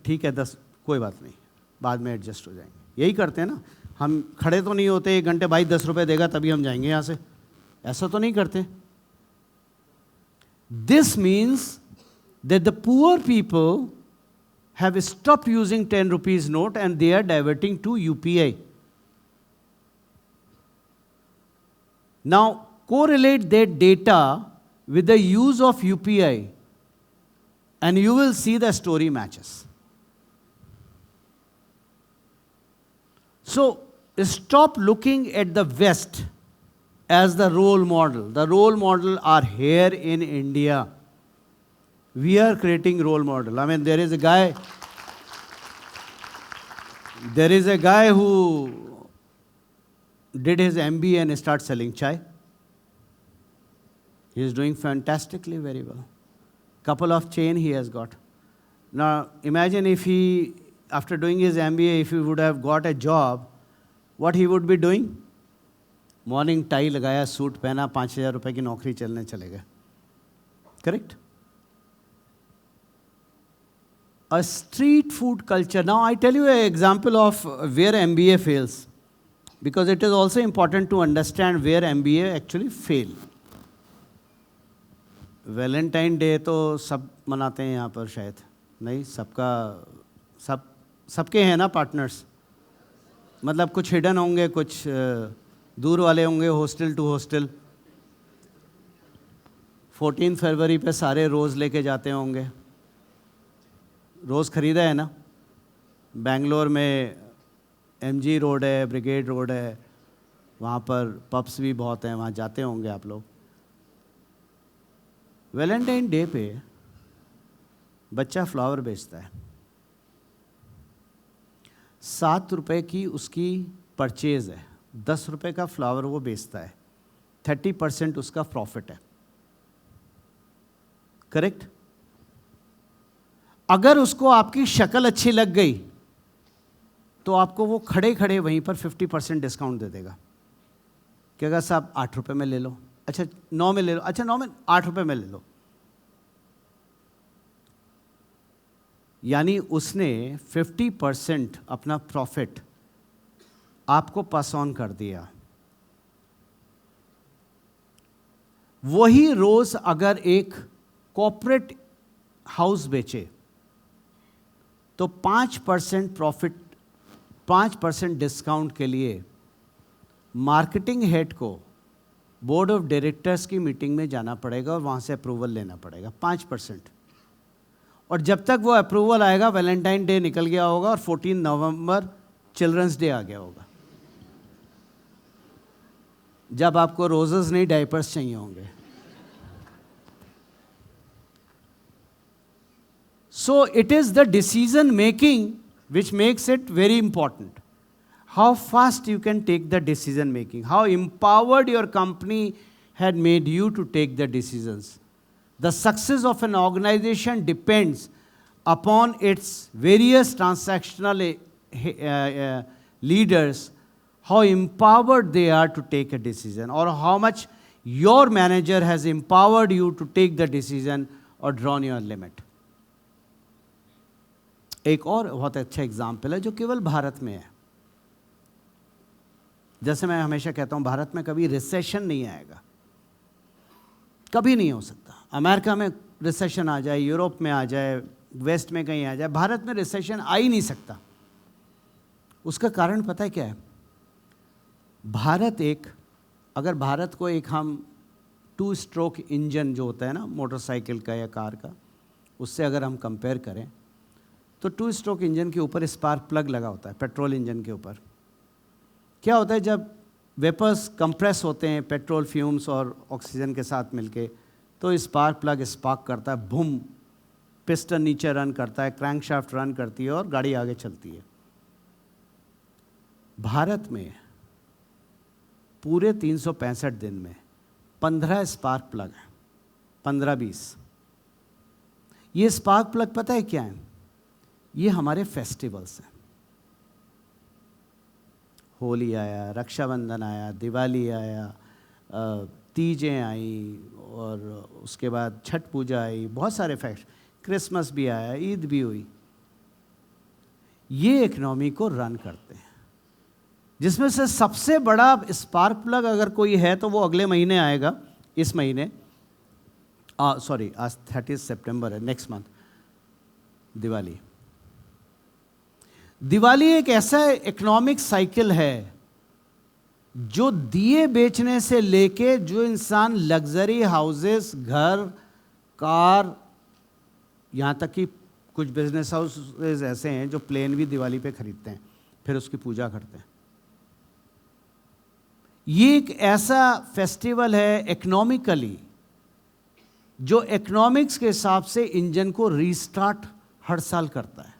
ठीक है 10, कोई बात नहीं, बाद में एडजस्ट हो जाएंगे. यही करते हैं ना, हम खड़े तो नहीं होते 1 घंटे, भाई 10 रुपए देगा तभी हम जाएंगे यहाँ से, ऐसा तो नहीं करते. This means that the poor people have stopped using 10 rupees note and they are diverting to UPI. Now, correlate that data with the use of UPI and you will see the story matches. So, stop looking at the West as the role model. The role model are here in India. We are creating role model. I mean, there is a guy who did his MBA and start selling chai. He is doing fantastically very well. Couple of chain he has got. Now imagine if he, after doing his MBA, if he would have got a job, what he would be doing? Morning tie लगाया, suit पहना, 5,000 रुपए की नौकरी चलने चले गए. Correct? A street food culture. Now I tell you an example of where MBA fails. Because it is also important to understand where MBA actually fail. Valentine day तो सब मनाते हैं यहाँ पर शायद नहीं, सबके हैं ना पार्टनर्स. मतलब कुछ हिडन होंगे, कुछ दूर वाले होंगे, हॉस्टल टू हॉस्टल. 14 फरवरी पे सारे रोज़ लेके जाते होंगे. रोज़ खरीदा है ना? बेंगलोर में MG रोड है, ब्रिगेड रोड है, वहाँ पर पब्स भी बहुत हैं, वहाँ जाते होंगे आप लोग. वैलेंटाइन डे पे बच्चा फ्लावर बेचता है, 7 रुपए की उसकी परचेज है, 10 रुपए का फ्लावर वो बेचता है, 30% उसका प्रॉफिट है. करेक्ट? अगर उसको आपकी शक्ल अच्छी लग गई तो आपको वो खड़े खड़े वहीं पर 50% डिस्काउंट दे देगा. कहेगा साहब 8 रुपए में ले लो, अच्छा 9 में ले लो, अच्छा 9 में 8 रुपए में ले लो. यानी उसने 50% अपना प्रॉफिट आपको पास ऑन कर दिया. वही रोज अगर एक कॉर्पोरेट हाउस बेचे तो 5% प्रॉफिट 5% डिस्काउंट के लिए मार्केटिंग हेड को बोर्ड ऑफ डायरेक्टर्स की मीटिंग में जाना पड़ेगा और वहाँ से अप्रूवल लेना पड़ेगा 5%। और जब तक वो अप्रूवल आएगा वैलेंटाइन डे निकल गया होगा और 14 नवंबर चिल्ड्रंस डे आ गया होगा, जब आपको रोजेस नहीं डायपर्स चाहिए होंगे। So it is the decision making which makes it very important. How fast you can take the decision making, how empowered your company had made you to take the decisions. The success of an organization depends upon its various transactional leaders, how empowered they are to take a decision, or how much your manager has empowered you to take the decision or drawn your limit. एक और बहुत अच्छा example है जो केवल भारत में है। जैसे मैं हमेशा कहता हूं, भारत में कभी रिसेशन नहीं आएगा, कभी नहीं हो सकता। अमेरिका में रिसेशन आ जाए, यूरोप में आ जाए, वेस्ट में कहीं आ जाए, भारत में रिसेशन आ ही नहीं सकता। उसका कारण पता है क्या है? अगर भारत को एक हम 2 स्ट्रोक इंजन जो होता है ना मोटरसाइकिल का या कार का, उससे अगर हम कंपेयर करें तो 2 स्ट्रोक इंजन के ऊपर स्पार्क प्लग लगा होता है। पेट्रोल इंजन के ऊपर क्या होता है, जब वेपर्स कंप्रेस होते हैं पेट्रोल फ्यूम्स और ऑक्सीजन के साथ मिलके, तो स्पार्क प्लग स्पार्क करता है, बूम, पिस्टन नीचे रन करता है, क्रैंकशाफ्ट रन करती है और गाड़ी आगे चलती है। भारत में पूरे 365 दिन में 15 स्पार्क प्लग हैं, 15-20। ये स्पार्क प्लग पता है क्या है? ये हमारे फेस्टिवल्स हैं। होली आया, रक्षाबंधन आया, दिवाली आया, तीजें आई, और उसके बाद छठ पूजा आई, बहुत सारे क्रिसमस भी आया, ईद भी हुई। ये इकोनॉमी को रन करते हैं, जिसमें से सबसे बड़ा स्पार्क प्लग अगर कोई है तो वो अगले महीने आएगा, इस महीने, सॉरी आज 30 सितंबर है, नेक्स्ट मंथ दिवाली। दिवाली एक ऐसा इकोनॉमिक साइकिल है जो दिए बेचने से लेके जो इंसान लग्जरी हाउसेस, घर, कार, यहाँ तक कि कुछ बिजनेस हाउसेस ऐसे हैं जो प्लेन भी दिवाली पे खरीदते हैं, फिर उसकी पूजा करते हैं। ये एक ऐसा फेस्टिवल है इकोनॉमिकली जो इकोनॉमिक्स के हिसाब से इंजन को रीस्टार्ट हर साल करता है।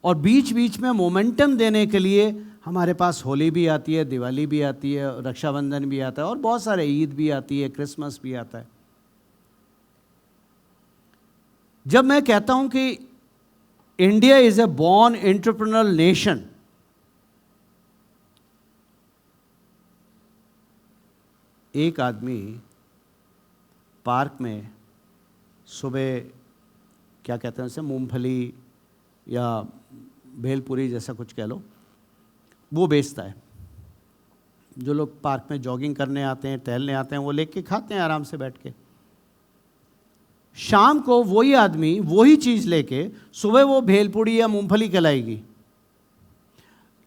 और बीच बीच में मोमेंटम देने के लिए हमारे पास होली भी आती है, दिवाली भी आती है, रक्षाबंधन भी आता है, और बहुत सारे, ईद भी आती है, क्रिसमस भी आता है। जब मैं कहता हूं कि India is a born entrepreneurial nation, एक आदमी पार्क में सुबह, क्या कहते हैं उसे, मूंगफली या भेलपुरी जैसा कुछ कह लो, वो बेचता है। जो लोग पार्क में जॉगिंग करने आते हैं, टहलने आते हैं, वो लेके खाते हैं आराम से बैठ के। शाम को वही आदमी वही चीज लेके सुबह वो भेलपुरी या मूंगफली खिलाएगी।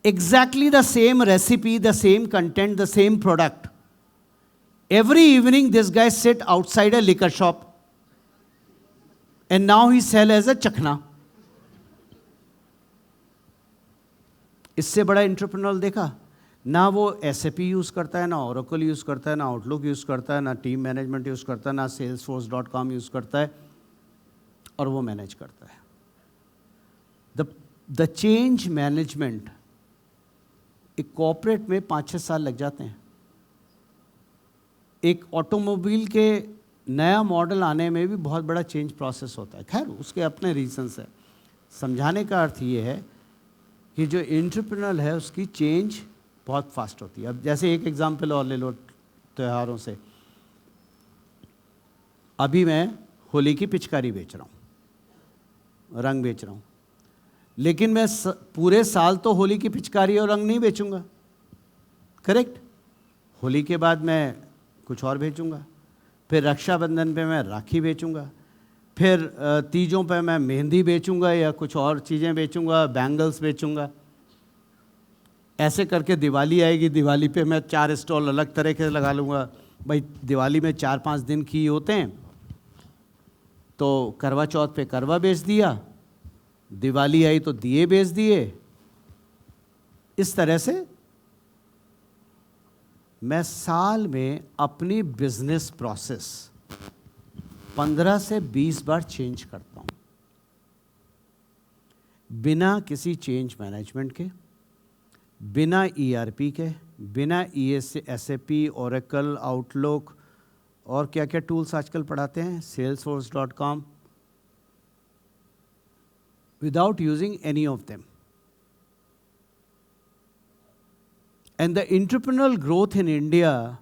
Exactly the same recipe, the same content, the same product. Every evening this guy sit outside a liquor shop and now he sell as a chakhna. इससे बड़ा एंटरप्रेन्योर देखा? ना वो SAP यूज़ करता है, ना ओरेकल यूज़ करता है, ना आउटलुक यूज़ करता है, ना टीम मैनेजमेंट यूज़ करता है, ना salesforce.com यूज़ करता है, और वो मैनेज करता है। द चेंज मैनेजमेंट, एक कॉर्पोरेट में 5-6 साल लग जाते हैं। एक ऑटोमोबाइल के नया मॉडल आने में भी बहुत बड़ा चेंज प्रोसेस होता है। खैर उसके अपने रीजंस है। समझाने का अर्थ ये है कि जो एंटरप्रेन्योर है उसकी चेंज बहुत फास्ट होती है। अब जैसे एक एग्जांपल और ले लो त्योहारों से। अभी मैं होली की पिचकारी बेच रहा हूँ, रंग बेच रहा हूँ, लेकिन मैं पूरे साल तो होली की पिचकारी और रंग नहीं बेचूंगा, करेक्ट? होली के बाद मैं कुछ और बेचूंगा, फिर रक्षाबंधन पे मैं राखी बेचूंगा, फिर तीजों पे मैं मेहंदी बेचूंगा या कुछ और चीज़ें बेचूंगा, बैंगल्स बेचूंगा। ऐसे करके दिवाली आएगी, दिवाली पे मैं 4 स्टॉल अलग तरह के लगा लूँगा। भाई दिवाली में 4-5 दिन की होते हैं, तो करवा चौथ पे करवा बेच दिया, दिवाली आई तो दिए बेच दिए। इस तरह से मैं साल में अपनी बिजनेस प्रोसेस 15 से 20 बार चेंज करता हूं, बिना किसी चेंज मैनेजमेंट के, बिना ईआरपी के, बिना एसएपी, ओरेकल, आउटलुक और क्या क्या टूल्स आजकल पढ़ाते हैं, salesforce.com, without using any of them. And the entrepreneurial growth in India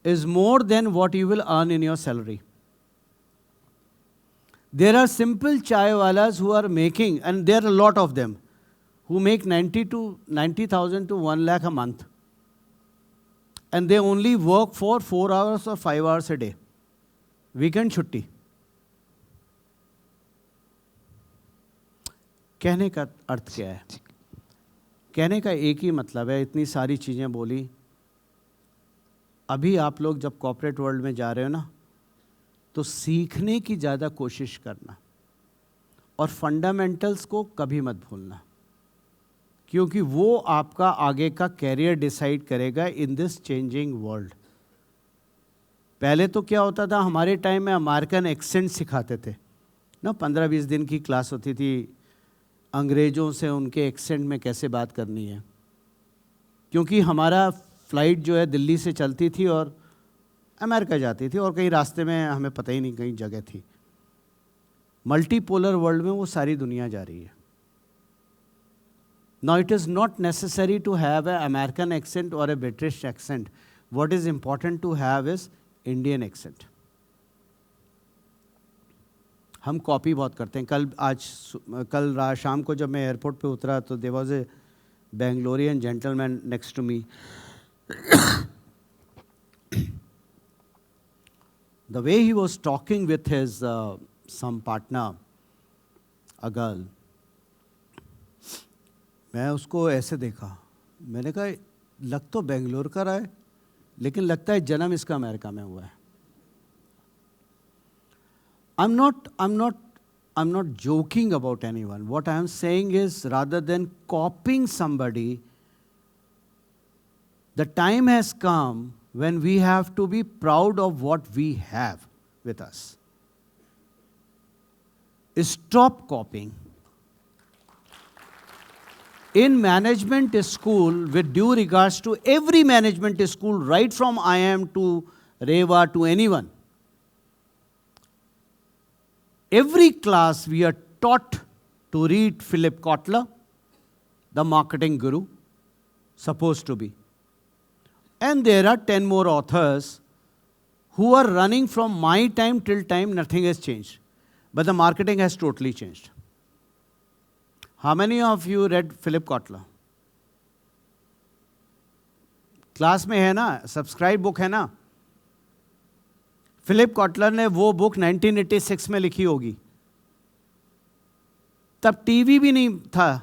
is more than what you will earn in your salary. There are simple chai walas who are making, and there are a lot of them, who make 90,000 to 1 lakh a month. And they only work for 4 hours or 5 hours a day. Weekend छुट्टी. कहने का अर्थ क्या है? कहने का एक ही मतलब है, इतनी सारी चीज़ें बोली। अभी आप लोग जब कॉर्पोरेट वर्ल्ड में जा रहे हो ना, तो सीखने की ज़्यादा कोशिश करना और फंडामेंटल्स को कभी मत भूलना, क्योंकि वो आपका आगे का कैरियर डिसाइड करेगा इन दिस चेंजिंग वर्ल्ड। पहले तो क्या होता था, हमारे टाइम में अमेरिकन एक्सेंट सिखाते थे ना, 15-20 दिन की क्लास होती थी, अंग्रेज़ों से उनके एक्सेंट में कैसे बात करनी है। क्योंकि हमारा फ़्लाइट जो है दिल्ली से चलती थी और अमेरिका जाती थी, और कहीं रास्ते में हमें पता ही नहीं कहीं जगह थी। मल्टीपोलर वर्ल्ड में वो सारी दुनिया जा रही है। Now it is not necessary to have an American accent or a British accent. What is important to have is Indian accent. हम कॉपी बहुत करते हैं। कल शाम को जब मैं एयरपोर्ट पे उतरा तो there was a Bangalorean gentleman next to me. The way he was talking with his some partner, a girl, मैं उसको ऐसे देखा, मैंने कहा लग तो बेंगलोर का रहा है, लेकिन लगता है जन्म इसका अमेरिका में हुआ है। I'm not joking about anyone. What I am saying is, rather than copying somebody, the time has come when we have to be proud of what we have with us. Stop copying. In management school, with due regards to every management school, right from IIM to Reva to anyone, every class we are taught to read Philip Kotler, the marketing guru, supposed to be. And there are 10 more authors who are running from my time till time, nothing has changed. But the marketing has totally changed. How many of you read Philip Kotler? Class में है ना, subscribe book है ना। Philip Kotler ने वो book 1986 में लिखी होगी, तब टीवी भी नहीं था।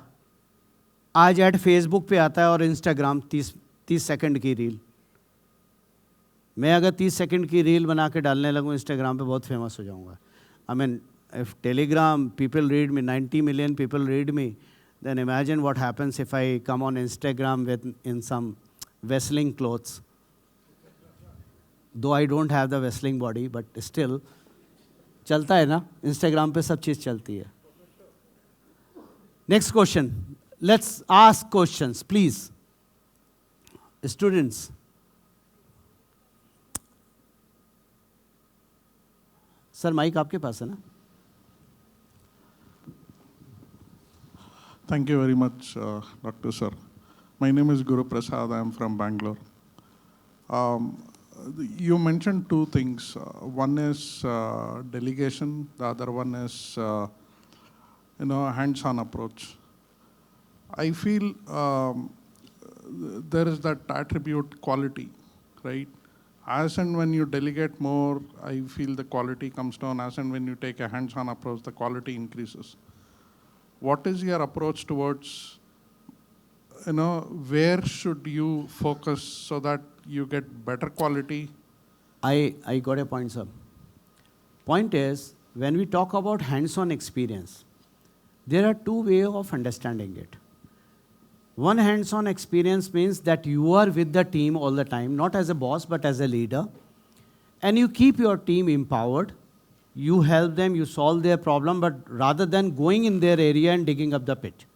आज ऐड फेसबुक पे आता है और इंस्टाग्राम 30 सेकंड की रील। मैं अगर 30 सेकंड की रील बना के डालने लगूँ इंस्टाग्राम पे, बहुत फेमस हो जाऊँगा। I mean, if Telegram people read me, 90 million people read me, then imagine what happens if I come on Instagram in some wrestling clothes. Though I don't have the wrestling body, but still, चलता है ना, Instagram पे सब चीज़ चलती है। Next question. Let's ask questions, please. Students. Sir mic आपके पास है ना? Thank you very much, Dr. Sir. My name is Gaurav Pradhan. I am from Bangalore. You mentioned two things. One is delegation. The other one is, hands-on approach. I feel there is that attribute quality, right? As and when you delegate more, I feel the quality comes down. As and when you take a hands-on approach, the quality increases. What is your approach towards where should you focus so that you get better quality? I got a point, sir. Point is, when we talk about hands-on experience, there are two ways of understanding it. One hands-on experience means that you are with the team all the time, not as a boss, but as a leader. And you keep your team empowered. You help them, you solve their problem, but rather than going in their area and digging up the pit.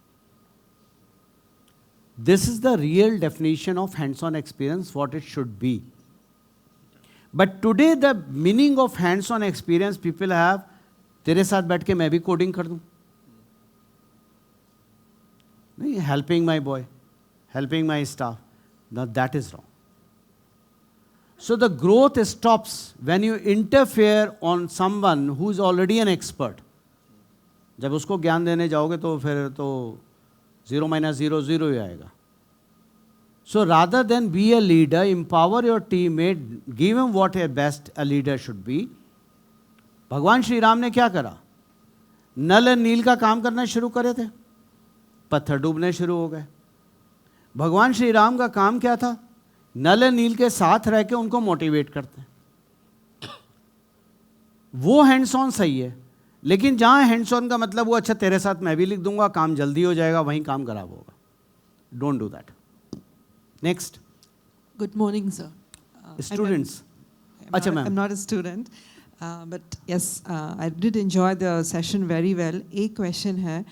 This is the real definition of hands-on experience, what it should be. But today the meaning of hands-on experience people have, तेरे साथ बैठ के मैं भी coding कर दूं. नहीं, helping my boy, helping my staff. Now that is wrong. So the growth stops when you interfere on someone who is already an expert. जब उसको ज्ञान देने जाओगे तो फिर तो 0 - 0 0 ही आएगा. So rather than be a leader, empower your teammate, give him what a best a leader should be. भगवान श्री राम ने क्या करा? नल और नील का काम करना शुरू करे थे, पत्थर डूबने शुरू हो गए. भगवान श्री राम का काम क्या था? नल और नील के साथ रह के उनको मोटिवेट करते हैं. वो हैंड्स ऑन सही है, लेकिन जहां हैंड्स ऑन का मतलब वो अच्छा तेरे साथ मैं भी लिख दूंगा, काम जल्दी हो जाएगा, वहीं काम खराब होगा. Don't do that. Next. Good morning, sir. Students. Acha, ma'am. I'm not a student, but yes, I did enjoy the session very well. A question hai.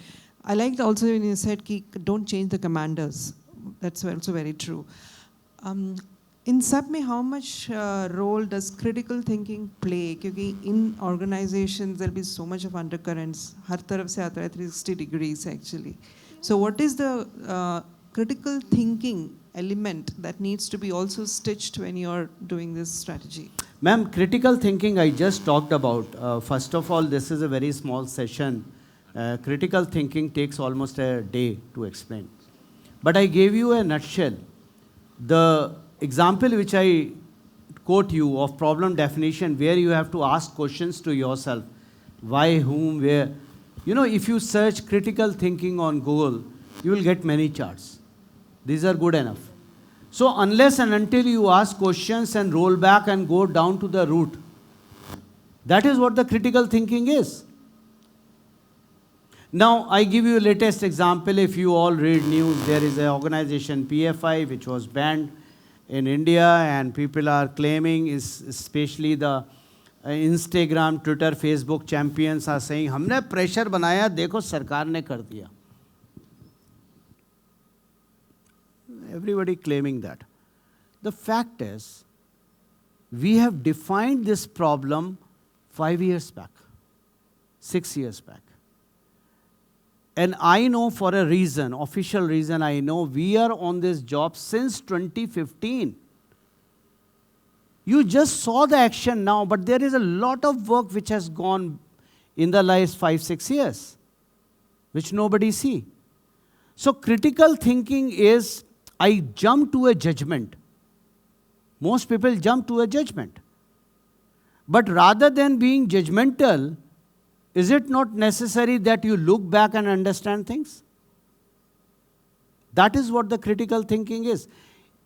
I liked also when you said ki don't change the commanders. That's also very true. In sub mein how much role does critical thinking play? Because in organizations there'll be so much of undercurrents. Har taraf se aata hai 360 degrees actually. So what is the critical thinking element that needs to be also stitched when you're doing this strategy? Ma'am, critical thinking I just talked about. First of all, this is a very small session. Critical thinking takes almost a day to explain. But I gave you a nutshell. The example which I quote you of problem definition, where you have to ask questions to yourself. Why, whom, where. You know, if you search critical thinking on Google, you will get many charts. These are good enough. So unless and until you ask questions and roll back and go down to the root, that is what the critical thinking is. Now I give you a latest example. If you all read news, there is an organization PFI which was banned in India, and people are claiming, especially the Instagram, Twitter, Facebook champions are saying, हमने pressure बनाया, देखो सरकार ने कर दिया. Everybody claiming that. The fact is, we have defined this problem 5 years back, 6 years back. And I know for a reason, official reason, I know we are on this job since 2015. You just saw the action now, but there is a lot of work which has gone in the last 5, 6 years, which nobody see. So critical thinking is, I jump to a judgment. Most people jump to a judgment. But rather than being judgmental, is it not necessary that you look back and understand things? That is what the critical thinking is.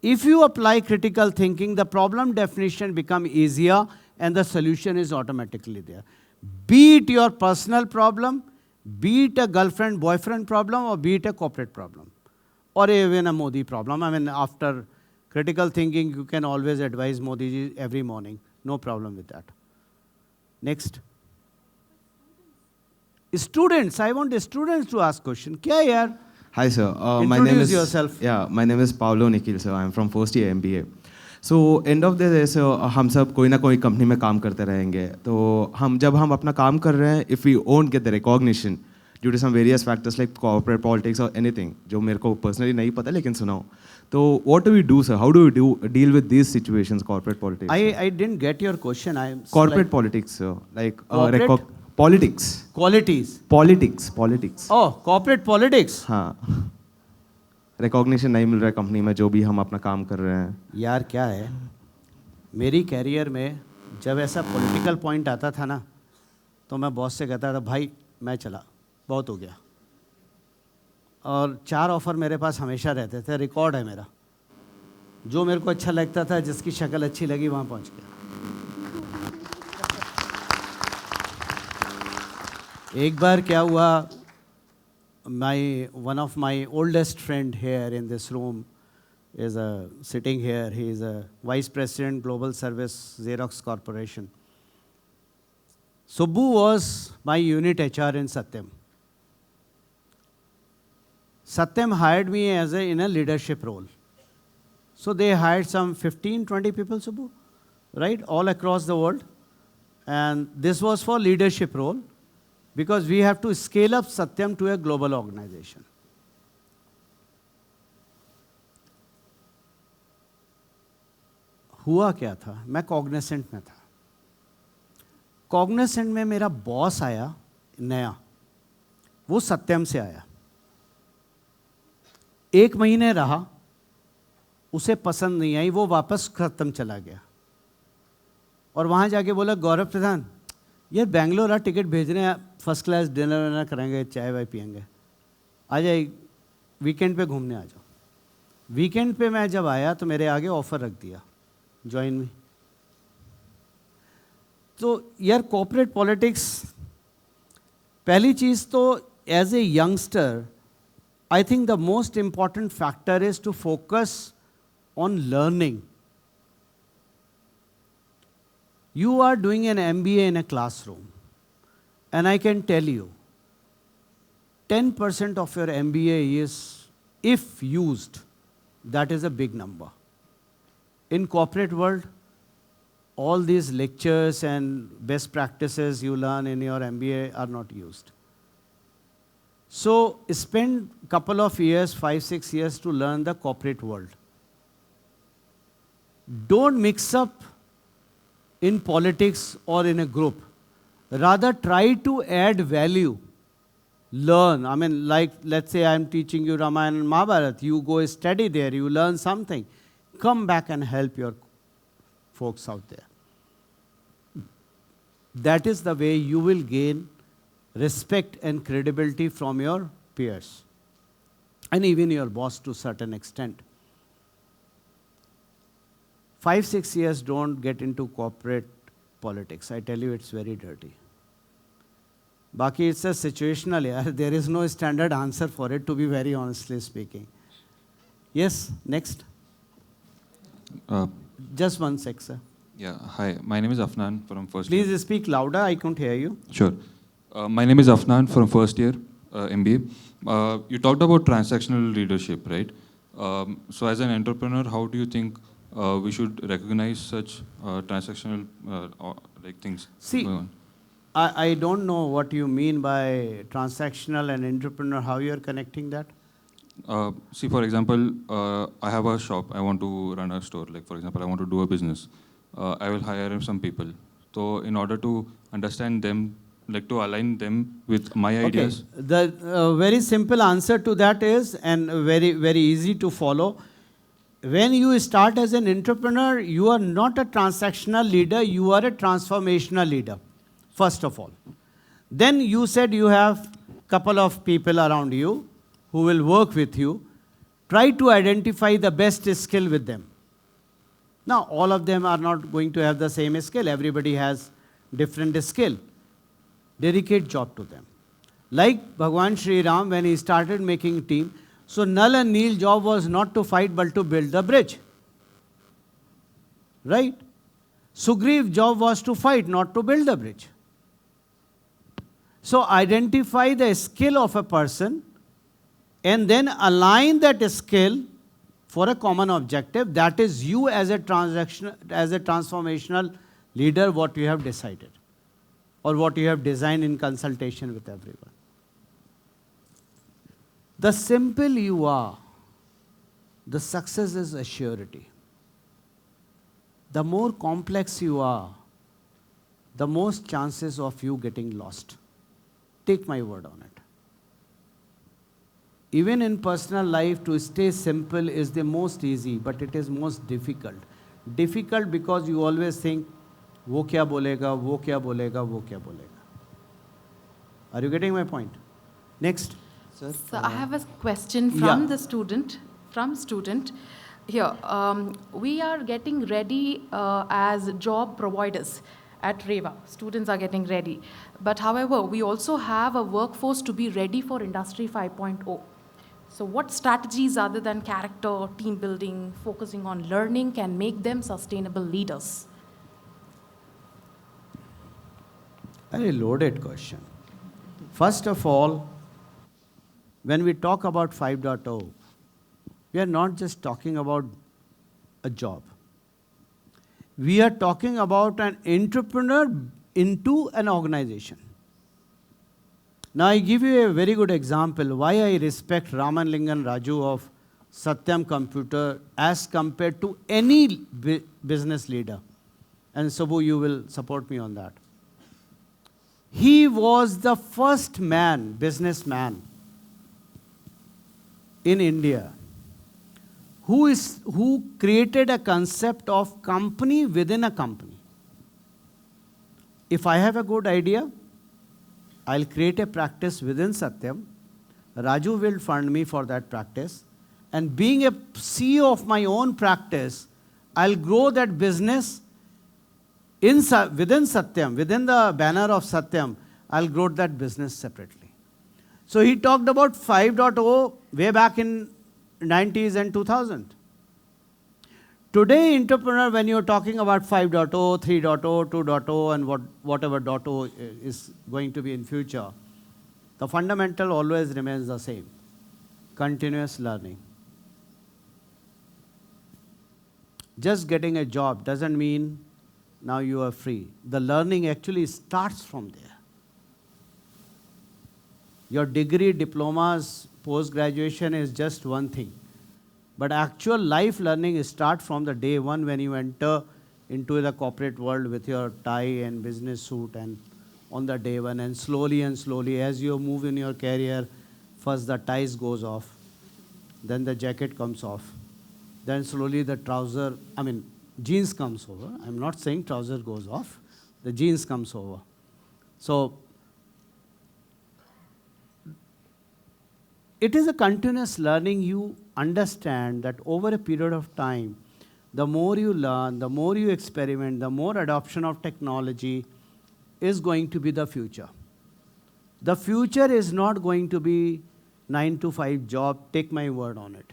If you apply critical thinking, the problem definition becomes easier and the solution is automatically there. Be it your personal problem, be it a girlfriend-boyfriend problem, or be it a corporate problem, or even a Modi problem. I mean, after critical thinking, you can always advise Modi ji every morning. No problem with that. Next. Students, I want the students to ask question. Kya yaar? Hi sir, my name Introduce is yourself. Yeah, my name is Paulo Nikhil sir. I'm from first year MBA. So end of the day sir, हम सब कोई ना कोई company में काम करते रहेंगे. तो जब हम अपना काम कर रहे हैं, if we won't get the recognition due to some various factors like corporate politics or anything, जो मेरे को personally नहीं पता लेकिन सुनाओ. So what do we do sir? How do we deal with these situations, corporate politics? I didn't get your question. Corporate politics sir, like Corporate? politics. Qualities. Politics. Oh, corporate politics. हाँ. Recognition नहीं मिल रहा है company में जो भी हम अपना काम कर रहे हैं. यार क्या है, मेरी कैरियर में जब ऐसा पॉलिटिकल पॉइंट आता था ना, तो मैं बॉस से कहता था भाई मैं चला, बहुत हो गया, और 4 ऑफ़र मेरे पास हमेशा रहते थे, रिकॉर्ड है मेरा। जो मेरे को अच्छा लगता था, जिसकी शक्ल अच्छी लगी, वहाँ पहुँच गया। एक बार क्या हुआ, one of my oldest friend here in this room is sitting here. He is a Vice President, Global Service, Xerox Corporation. Subbu was my unit HR in Satyam. Satyam hired me in a leadership role. So they hired some 15, 20 people, Subbu, right, all across the world. And this was for leadership role, because we have to scale up Satyam to a global organization. हुआ क्या था, मैं cognisant में था। Cognisant में मेरा boss आया नया, वो सत्यम से आया। 1 महीने रहा, उसे पसंद नहीं आई, वो वापस खत्म चला गया। और वहाँ जाके बोला, गौरव प्रधान यार बेंगलोर आ, टिकट भेज रहे हैं, फर्स्ट क्लास डिनर विनर करेंगे, चाय वाय पियेंगे, आ जाए, वीकेंड पे घूमने आ जाओ। वीकेंड पे मैं जब आया तो मेरे आगे ऑफर रख दिया, ज्वाइन मी। तो यार कॉर्पोरेट पॉलिटिक्स, पहली चीज़ तो as a youngster I think the most important factor is to focus on learning. You are doing an MBA in a classroom, and I can tell you, 10% of your MBA is, if used, that is a big number. In corporate world, all these lectures and best practices you learn in your MBA are not used. So spend a couple of years, 5, 6 years to learn the corporate world. Don't mix up in politics or in a group. Rather try to add value. Learn. I mean, like, let's say I'm teaching you Ramayana and Mahabharata. You go study there, you learn something. Come back and help your folks out there. That is the way you will gain respect and credibility from your peers. And even your boss to a certain extent. 5, 6 years, don't get into corporate politics. I tell you, it's very dirty. Baki, it's a situational, yeah. There is no standard answer for it, to be very honestly speaking. Yes, next. Just 1 sec, sir. Yeah, hi. My name is Afnan from first Please year. speak louder. I can't hear you. Sure. My name is Afnan from first year MBA. You talked about transactional leadership, right? So as an entrepreneur, how do you think we should recognize such transactional like things? See, I don't know what you mean by transactional and entrepreneur, how you are connecting that. See, for example, I have a shop. I want to run a store. Like, for example, I want to do a business. I will hire some people. So in order to understand them, like to align them with my ideas. The very simple answer to that is, and very, very easy to follow, when you start as an entrepreneur, you are not a transactional leader, you are a transformational leader, first of all. Then you said you have a couple of people around you who will work with you. Try to identify the best skill with them. Now, all of them are not going to have the same skill. Everybody has different skill. Dedicate job to them. Like Bhagwan Sri Ram, when he started making team, so Nal and Neel job was not to fight but to build the bridge. Right? Sugriv job was to fight, not to build the bridge. So identify the skill of a person and then align that skill for a common objective. That is you as a transformational leader, what you have decided or what you have designed in consultation with everyone. The simple you are, the success is a surety. The more complex you are, the most chances of you getting lost. Take my word on it. Even in personal life, to stay simple is the most easy, but it is most difficult. Difficult because you always think, wo kya bolega, wo kya bolega, wo kya bolega. Are you getting my point? Next. Sir, So I have a question from Yeah. the student. Here, we are getting ready as job providers at REVA. Students are getting ready. But however, we also have a workforce to be ready for Industry 5.0. So what strategies other than character, team building, focusing on learning can make them sustainable leaders? Very loaded question. First of all, when we talk about 5.0, we are not just talking about a job. We are talking about an entrepreneur into an organization. Now, I give you a very good example why I respect Raman Lingan Raju of Satyam Computer as compared to any business leader. And Subbu, you will support me on that. He was the first businessman in India who created a concept of company within a company. If I have a good idea, I'll create a practice within Satyam. Raju will fund me for that practice. And being a CEO of my own practice, I'll grow that business within Satyam, within the banner of Satyam, I'll grow that business separately. So he talked about 5.0 way back in 90s and 2000. Today, entrepreneur, when you're talking about 5.0, 3.0, 2.0, and whatever .0 is going to be in future, the fundamental always remains the same: continuous learning. Just getting a job doesn't mean now you are free. The learning actually starts from there. Your degree, diplomas, post-graduation is just one thing. But actual life learning starts from the day one when you enter into the corporate world with your tie and business suit, and on the day one, and slowly as you move in your career, first the ties goes off, then the jacket comes off, then slowly the jeans comes over. I'm not saying trouser goes off, the jeans comes over. So it is a continuous learning. You understand that over a period of time, the more you learn, the more you experiment, the more adoption of technology is going to be the future. The future is not going to be 9 to 5 job, take my word on it.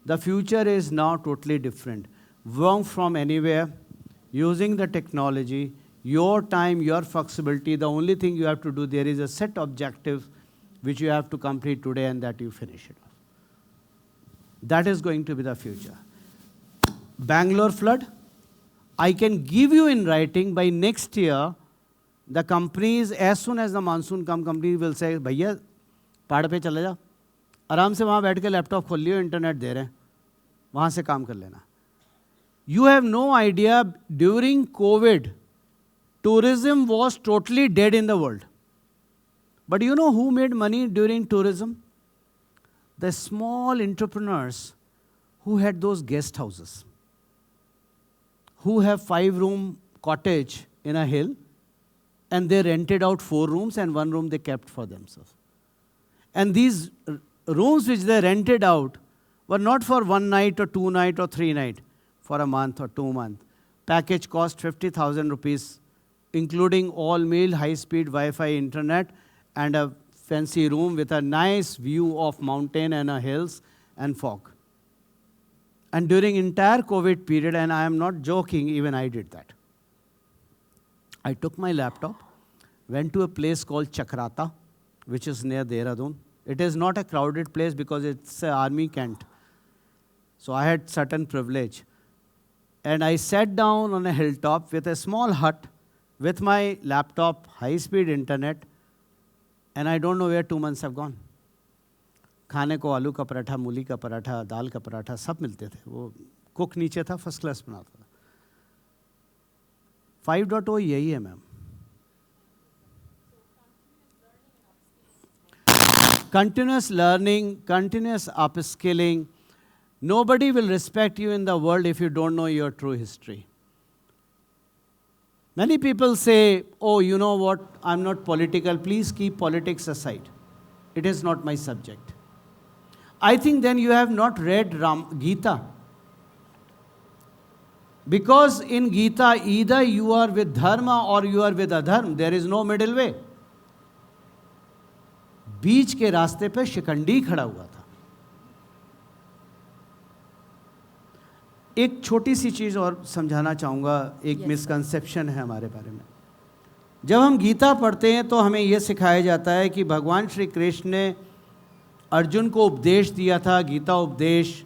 The future is now totally different. Work from anywhere, using the technology, your time, your flexibility. The only thing you have to do, there is a set objective which you have to complete today, and that you finish it off. That is going to be the future. Bangalore flood, I can give you in writing by next year, the companies, as soon as the monsoon comes, companies will say, भैया पहाड़ पे चले जाओ, आराम से वहाँ बैठ के लैपटॉप खोल लियो, इंटरनेट दे रहे हैं, वहाँ से काम कर लेना. You have no idea, during COVID, tourism was totally dead in the world. But you know who made money during tourism? The small entrepreneurs who had those guest houses, who have 5-room cottage in a hill, and they rented out 4 rooms and 1 room they kept for themselves. And these rooms which they rented out were not for 1 night or 2 night or 3 night, for a month or 2 months. Package cost 50,000 rupees, including all meal, high-speed Wi-Fi internet, and a fancy room with a nice view of mountain and hills and fog. And during entire COVID period, and I am not joking, even I did that. I took my laptop, went to a place called Chakrata, which is near Dehradun. It is not a crowded place because it's an army camp. So I had certain privilege. And I sat down on a hilltop with a small hut, with my laptop, high-speed internet, and I don't know where 2 months have gone. खाने को आलू का पराठा, मूली का पराठा, दाल का पराठा सब मिलते थे. वो कुक नीचे था, फर्स्ट क्लास बनाता था. 5.0 यही है ma'am. Continuous learning, continuous upskilling. Nobody will respect you in the world if you don't know your true history. Many people say, oh, you know what, I'm not political, please keep politics aside. It is not my subject. I think then you have not read Gita. Because in Gita, either you are with dharma or you are with adharma. There is no middle way. बीच के रास्ते पे शिकंडी खड़ा हुआ था. एक छोटी सी चीज और समझाना चाहूंगा. एक मिसकंसेप्शन है हमारे बारे में. जब हम गीता पढ़ते हैं तो हमें यह सिखाया जाता है कि भगवान श्री कृष्ण ने अर्जुन को उपदेश दिया था, गीता उपदेश,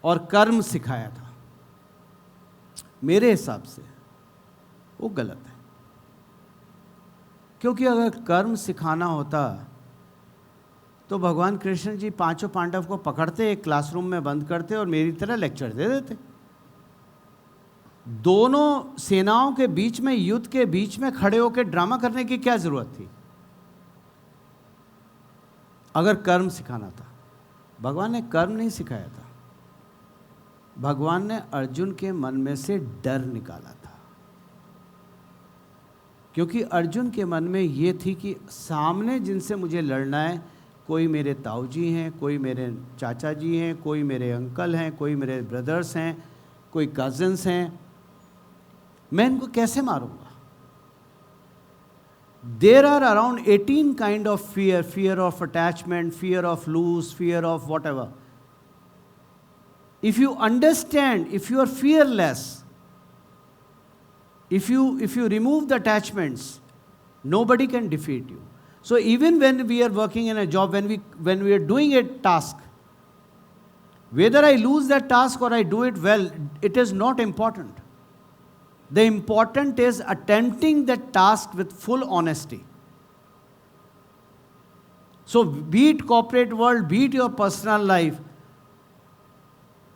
और कर्म सिखाया था. मेरे हिसाब से वो गलत है. क्योंकि अगर कर्म सिखाना होता तो भगवान कृष्ण जी पांचों पांडव को पकड़ते, एक क्लासरूम में बंद करते और मेरी तरह लेक्चर दे देते. दोनों सेनाओं के बीच में, युद्ध के बीच में खड़े होकर ड्रामा करने की क्या जरूरत थी अगर कर्म सिखाना था. भगवान ने कर्म नहीं सिखाया था. भगवान ने अर्जुन के मन में से डर निकाला था. क्योंकि अर्जुन के मन में ये थी कि सामने जिनसे मुझे लड़ना है, कोई मेरे ताऊ जी हैं, कोई मेरे चाचा जी हैं, कोई मेरे अंकल हैं, कोई मेरे ब्रदर्स हैं, कोई कजिन्स हैं, मैं इनको कैसे मारूंगा. There are around 18 kind of fear, fear of attachment, fear of lose, fear of whatever. If you understand, if you are fearless, if you remove the attachments, nobody can defeat you. So even when we are working in a job, when we are doing a task, whether I lose that task or I do it well, it is not important. The important is attempting that task with full honesty. So be it corporate world, be it your personal life.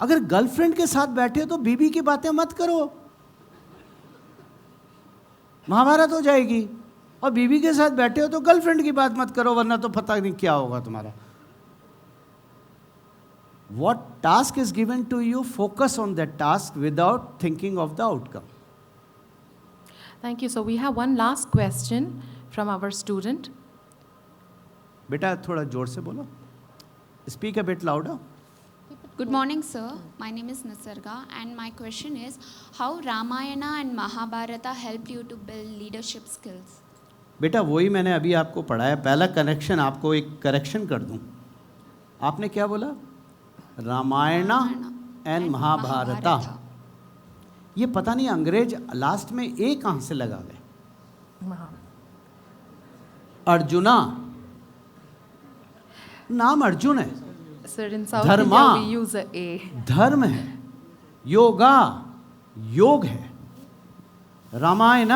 अगर girlfriend के साथ बैठे हो तो बीबी की बातें मत करो, महाभारत हो जाएगी. और बीबी के साथ बैठे हो तो गर्लफ्रेंड की बात मत करो, वरना तो पता नहीं क्या होगा तुम्हारा. What task is given to you, focus on that task without thinking of the outcome. Thank you. So we have one last question from our student. बेटा थोड़ा जोर से बोलो. Speak a bit louder. Good morning, sir. My name is Nisarga, and my question is, how Ramayana and Mahabharata helped you to build leadership skills? बेटा वही मैंने अभी आपको पढ़ाया. पहला कनेक्शन, आपको एक करेक्शन कर दूं. आपने क्या बोला? रामायण एंड महाभारता. ये पता नहीं अंग्रेज लास्ट में ए कहां से लगा गए. अर्जुना, नाम अर्जुन है. Sir, in South Dharma, India we use a A. धर्म है. योगा, योग है. रामायण,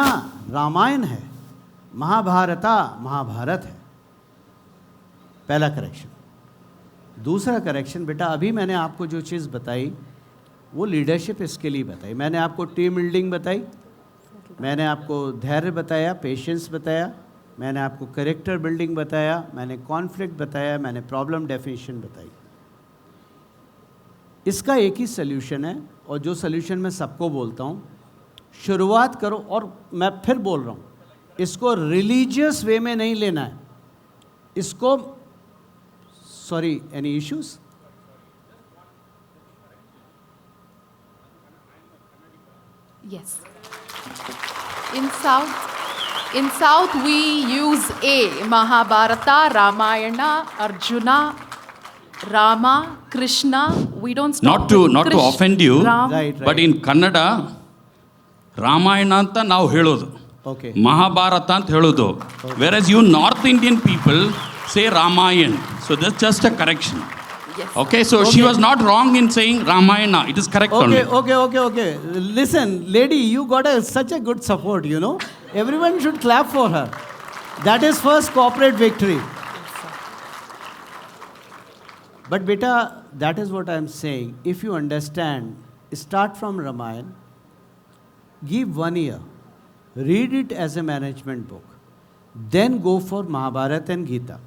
रामायण है. महाभारता, महाभारत है. पहला करेक्शन. दूसरा करेक्शन, बेटा अभी मैंने आपको जो चीज़ बताई वो लीडरशिप इसके लिए बताई. मैंने आपको टीम बिल्डिंग बताई, मैंने आपको धैर्य बताया, पेशेंस बताया, मैंने आपको कैरेक्टर बिल्डिंग बताया, मैंने कॉन्फ्लिक्ट बताया, मैंने प्रॉब्लम डेफिनेशन बताई. इसका एक ही सल्यूशन है, और जो सल्यूशन मैं सबको बोलता हूँ, शुरुआत करो. और मैं फिर बोल रहा हूँ, इसको रिलीजियस वे में नहीं लेना है. इसको, sorry, any issues? Yes. In South we use A. Mahabharata, Ramayana, Arjuna, Rama, Krishna. We don't stop. Not to offend you, Ram. Right. but in Kannada, Ramayana ಅಂತ ನಾವು ಹೇಳೋದು, Okay. ಮಹಾಭಾರತ ಅಂತ ಹೇಳೋದು. Whereas you North Indian people say Ramayana. So that's just a correction. Yes. Okay, so she was not wrong in saying Ramayana. It is correct only. Okay. Listen, lady, you got such a good support, you know. Everyone should clap for her. That is first corporate victory. But beta, that is what I am saying. If you understand, start from Ramayana, give 1 year, read it as a management book, then go for Mahabharata and Gita.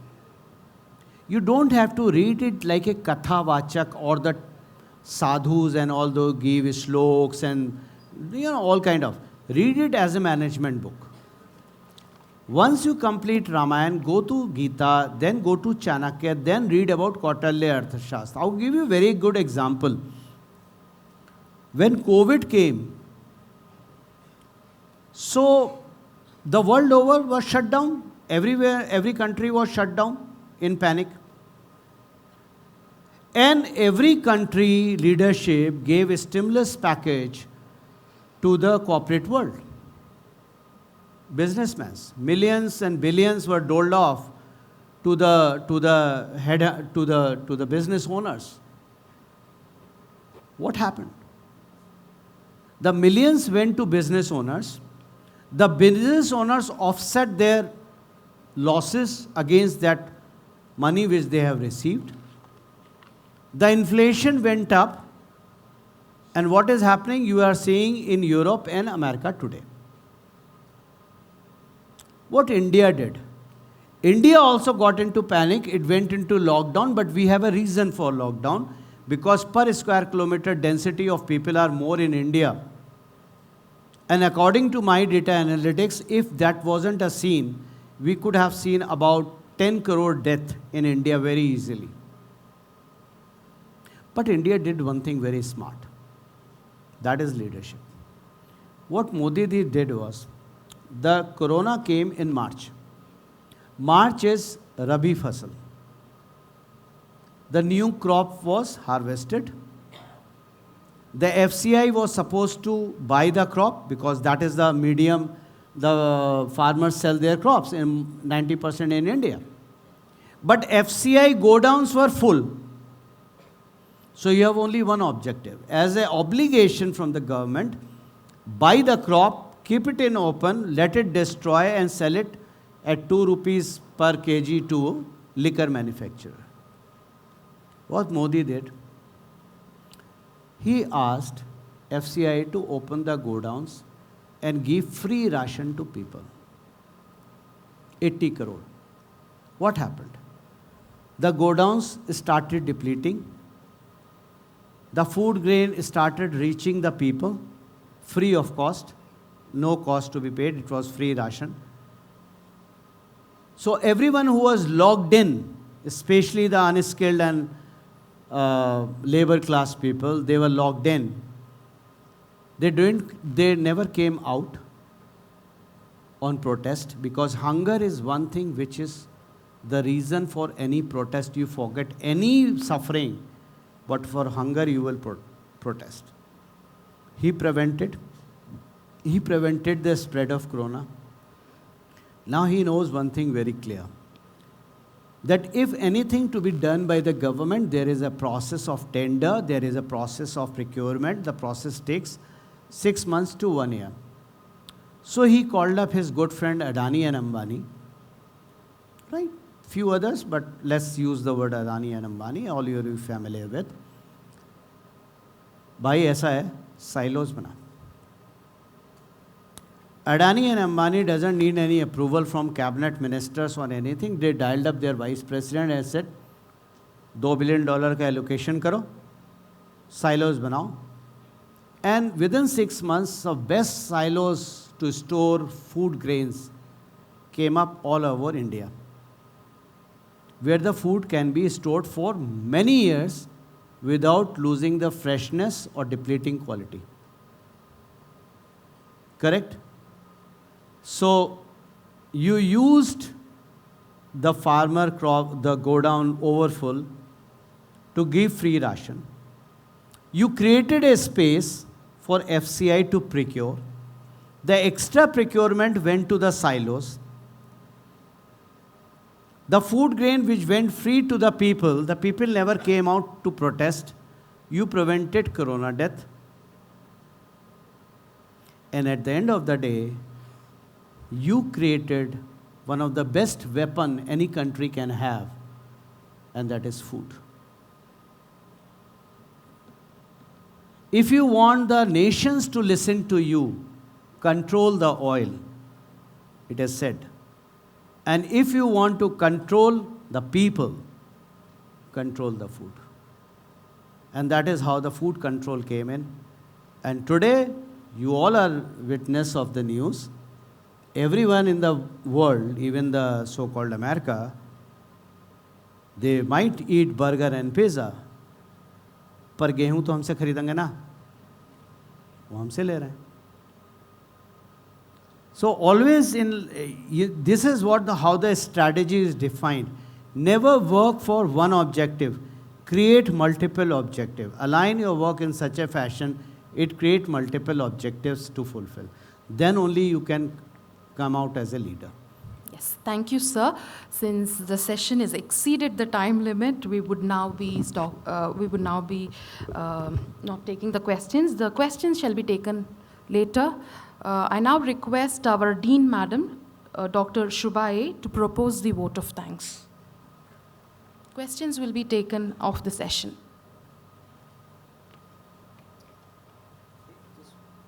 You don't have to read it like a katha vachak or the sadhus and all those give sloks and all kind of. Read it as a management book. Once you complete Ramayana, go to Gita, then go to Chanakya, then read about Kautilya Arthashastra. I'll give you a very good example. When COVID came, so the world over was shut down. Everywhere, every country was shut down in panic. And every country leadership gave a stimulus package to the corporate world. Businessmen, millions and billions were doled off to the business owners. What happened? The millions went to business owners. The business owners offset their losses against that money which they have received. The inflation went up, and what is happening you are seeing in Europe and America today. What India did? India also got into panic. It went into lockdown, but we have a reason for lockdown because per square kilometer density of people are more in India. And according to my data analytics, if that wasn't a scene, we could have seen about 10 crore death in India very easily. But India did one thing very smart. That is leadership. What Modi did was, the corona came in March. March is Rabi Fasal. The new crop was harvested. The FCI was supposed to buy the crop because that is the medium the farmers sell their crops, in 90% in India. But FCI godowns were full. So you have only one objective. As an obligation from the government, buy the crop, keep it in open, let it destroy and sell it at 2 rupees per kg to liquor manufacturer. What Modi did? He asked FCI to open the godowns and give free ration to people. 80 crore. What happened? The godowns started depleting. The food grain started reaching the people free of cost. No cost to be paid. It was free ration. So everyone who was logged in, especially the unskilled and labor class people, they were logged in. They never came out on protest because hunger is one thing which is the reason for any protest. You forget any suffering, but for hunger you will protest. He prevented the spread of corona. Now he knows one thing very clear, that if anything to be done by the government, there is a process of tender, there is a process of procurement. The process takes 6 months to 1 year. So he called up his good friend Adani and Ambani, right? Few others, but let's use the word Adani and Ambani, all you're familiar with. भाई ऐसा है, silos बना. Adani and Ambani doesn't need any approval from cabinet ministers or anything. They dialed up their vice president and said, $2 billion का allocation करो, silos बनाओ. And within 6 months, the best silos to store food grains came up all over India, where the food can be stored for many years without losing the freshness or depleting quality. Correct? So you used the farmer crop, the godown overfull, to give free ration. You created a space for FCI to procure. The extra procurement went to the silos. The food grain which went free to the people never came out to protest. You prevented corona death. And at the end of the day, you created one of the best weapon any country can have, and that is food. If you want the nations to listen to you, control the oil, it is said. And if you want to control the people, control the food. And that is how the food control came in. And today, you all are witness of the news. everyone in the world, even the so-called America, they might eat burger and pizza, पर गेहूं तो हमसे खरीदेंगे ना, वो हमसे ले रहे हैं. So always this is how the strategy is defined. Never work for one objective. Create multiple objectives. Align your work in such a fashion, it creates multiple objectives to fulfill. Then only you can come out as a leader. Yes, thank you, sir. Since the session has exceeded the time limit, we would now be not taking the questions. The questions shall be taken later. I now request our Dean Madam, Dr. Shubha, to propose the vote of thanks. Questions will be taken off the session.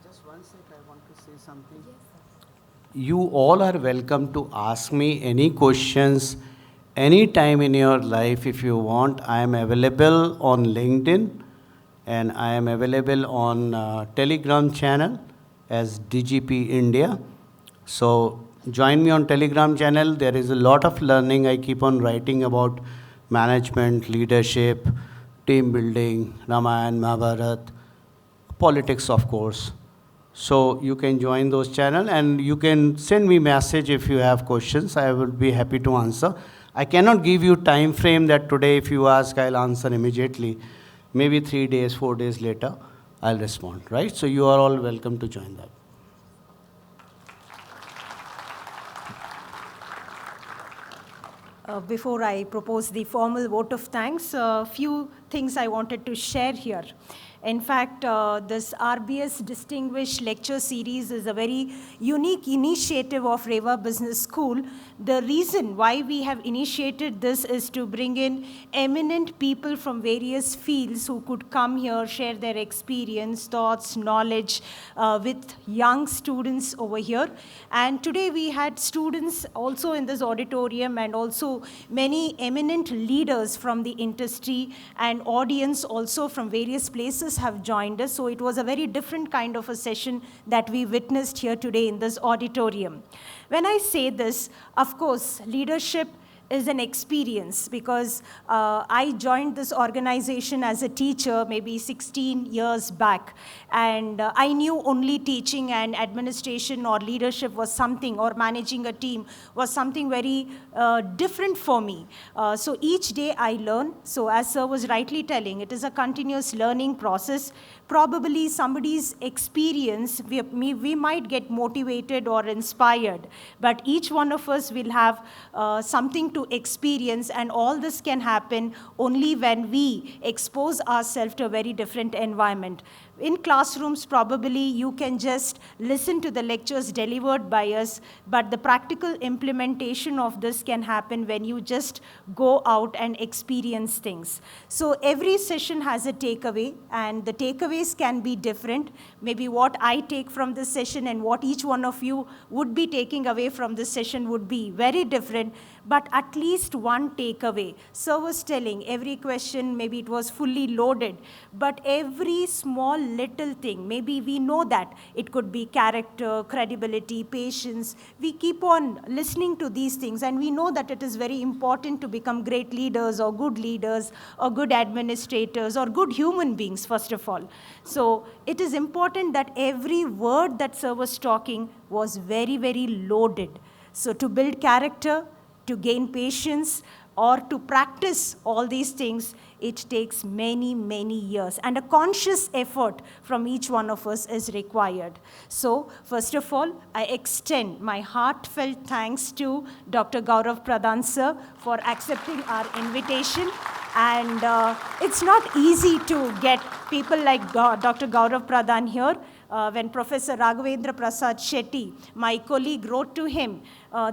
Just one sec, I want to say something. You all are welcome to ask me any questions any time in your life if you want. I am available on LinkedIn and I am available on Telegram channel as DGP India. So join me on Telegram channel. There is a lot of learning. I keep on writing about management, leadership, team building, Ramayana, Mahabharata, politics of course. So you can join those channels and you can send me message if you have questions. I will be happy to answer. I cannot give you time frame that today if you ask, I'll answer immediately. Maybe 3 days, 4 days later, I'll respond, right? So you are all welcome to join that. Before I propose the formal vote of thanks, a few things I wanted to share here. In fact, this RBS Distinguish Lecture series is a very unique initiative of Reva Business School. The reason why we have initiated this is to bring in eminent people from various fields who could come here, share their experience, thoughts, knowledge with young students over here. And today we had students also in this auditorium and also many eminent leaders from the industry and audience also from various places have joined us. So it was a very different kind of a session that we witnessed here today in this auditorium. When I say this, of course, leadership is an experience because I joined this organization as a teacher maybe 16 years back. And I knew only teaching and administration or leadership was something, or managing a team was something very different for me. So each day I learn. So as sir was rightly telling, it is a continuous learning process. Probably somebody's experience, we might get motivated or inspired, but each one of us will have something to experience, and all this can happen only when we expose ourselves to a very different environment. In classrooms, probably you can just listen to the lectures delivered by us, but the practical implementation of this can happen when you just go out and experience things. So every session has a takeaway, and the takeaways can be different. Maybe what I take from this session and what each one of you would be taking away from this session would be very different, but at least one takeaway. Sir was telling every question, maybe it was fully loaded, but every small little thing, maybe we know that it could be character, credibility, patience. We keep on listening to these things, and we know that it is very important to become great leaders or good administrators or good human beings, first of all. So it is important that every word that sir was talking was very, very loaded. So to build character, to gain patience, or to practice all these things, it takes many, many years. And a conscious effort from each one of us is required. So, first of all, I extend my heartfelt thanks to Dr. Gaurav Pradhan sir for accepting our invitation. And it's not easy to get people like Dr. Gaurav Pradhan here. When Professor Raghavendra Prasad Shetty, my colleague, wrote to him,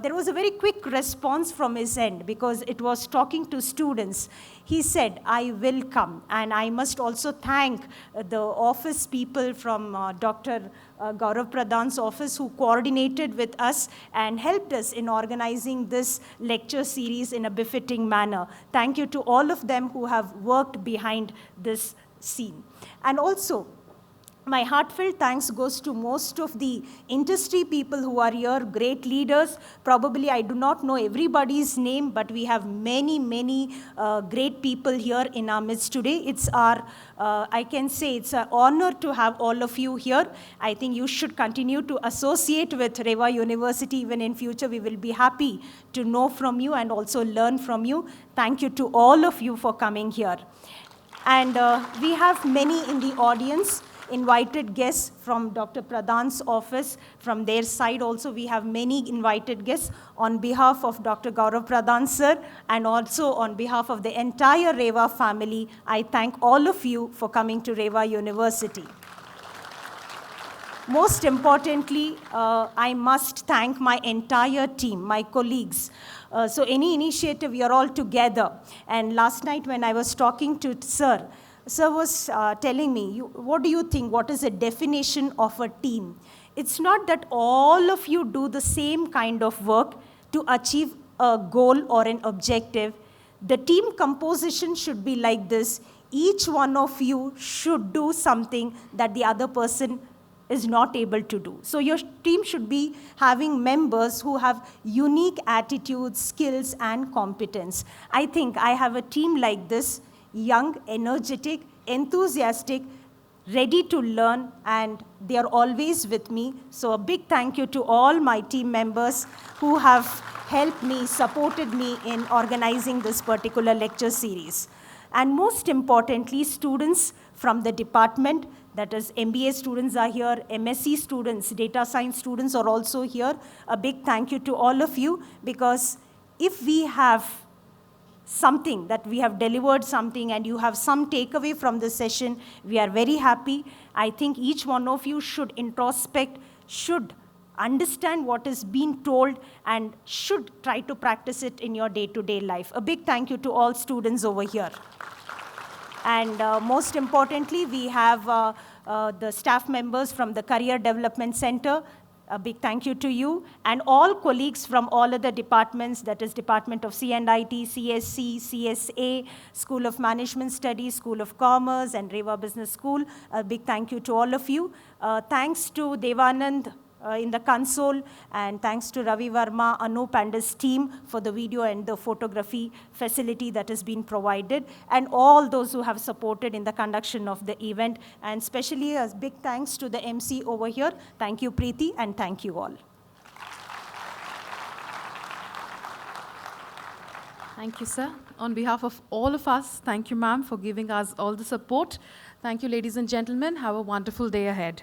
there was a very quick response from his end because it was talking to students. He said, I will come. And I must also thank the office people from Dr. Gaurav Pradhan's office who coordinated with us and helped us in organizing this lecture series in a befitting manner. Thank you to all of them who have worked behind this scene. And also, My heartfelt thanks goes to most of the industry people who are here, great leaders. Probably I do not know everybody's name, but we have many, many great people here in our midst today. It's I can say it's an honor to have all of you here. I think you should continue to associate with Reva University even in future. We will be happy to know from you and also learn from you. Thank you to all of you for coming here. And we have many in the audience, invited guests from Dr. Pradhan's office. From their side also, we have many invited guests on behalf of Dr. Gaurav Pradhan sir, and also on behalf of the entire Reva family. I thank all of you for coming to Reva University. Most importantly, I must thank my entire team, my colleagues. So any initiative, we are all together. And last night when I was talking to Sir was telling me, what do you think, what is the definition of a team? It's not that all of you do the same kind of work to achieve a goal or an objective. The team composition should be like this. Each one of you should do something that the other person is not able to do. So your team should be having members who have unique attitudes, skills, and competence. I think I have a team like this, young, energetic, enthusiastic, ready to learn, and they are always with me. So a big thank you to all my team members who have helped me, supported me in organizing this particular lecture series. And most importantly, students from the department, that is MBA students are here, MSc students, data science students are also here. A big thank you to all of you, because if we have something, that we have delivered something and you have some takeaway from the session, we are very happy. I think each one of you should introspect, should understand what is being told, and should try to practice it in your day-to-day life. A big thank you to all students over here. And most importantly, we have the staff members from the Career Development Center. A big thank you to you. And all colleagues from all other departments, that is Department of C&IT, CSC, CSA, School of Management Studies, School of Commerce, and Reva Business School. A big thank you to all of you. Thanks to Devanand in the console, and thanks to Ravi Verma, Anup and his team for the video and the photography facility that has been provided, and all those who have supported in the conduction of the event, and especially a big thanks to the MC over here. Thank you, Preeti, and thank you all. Thank you, sir. On behalf of all of us, thank you, ma'am, for giving us all the support. Thank you, ladies and gentlemen. Have a wonderful day ahead.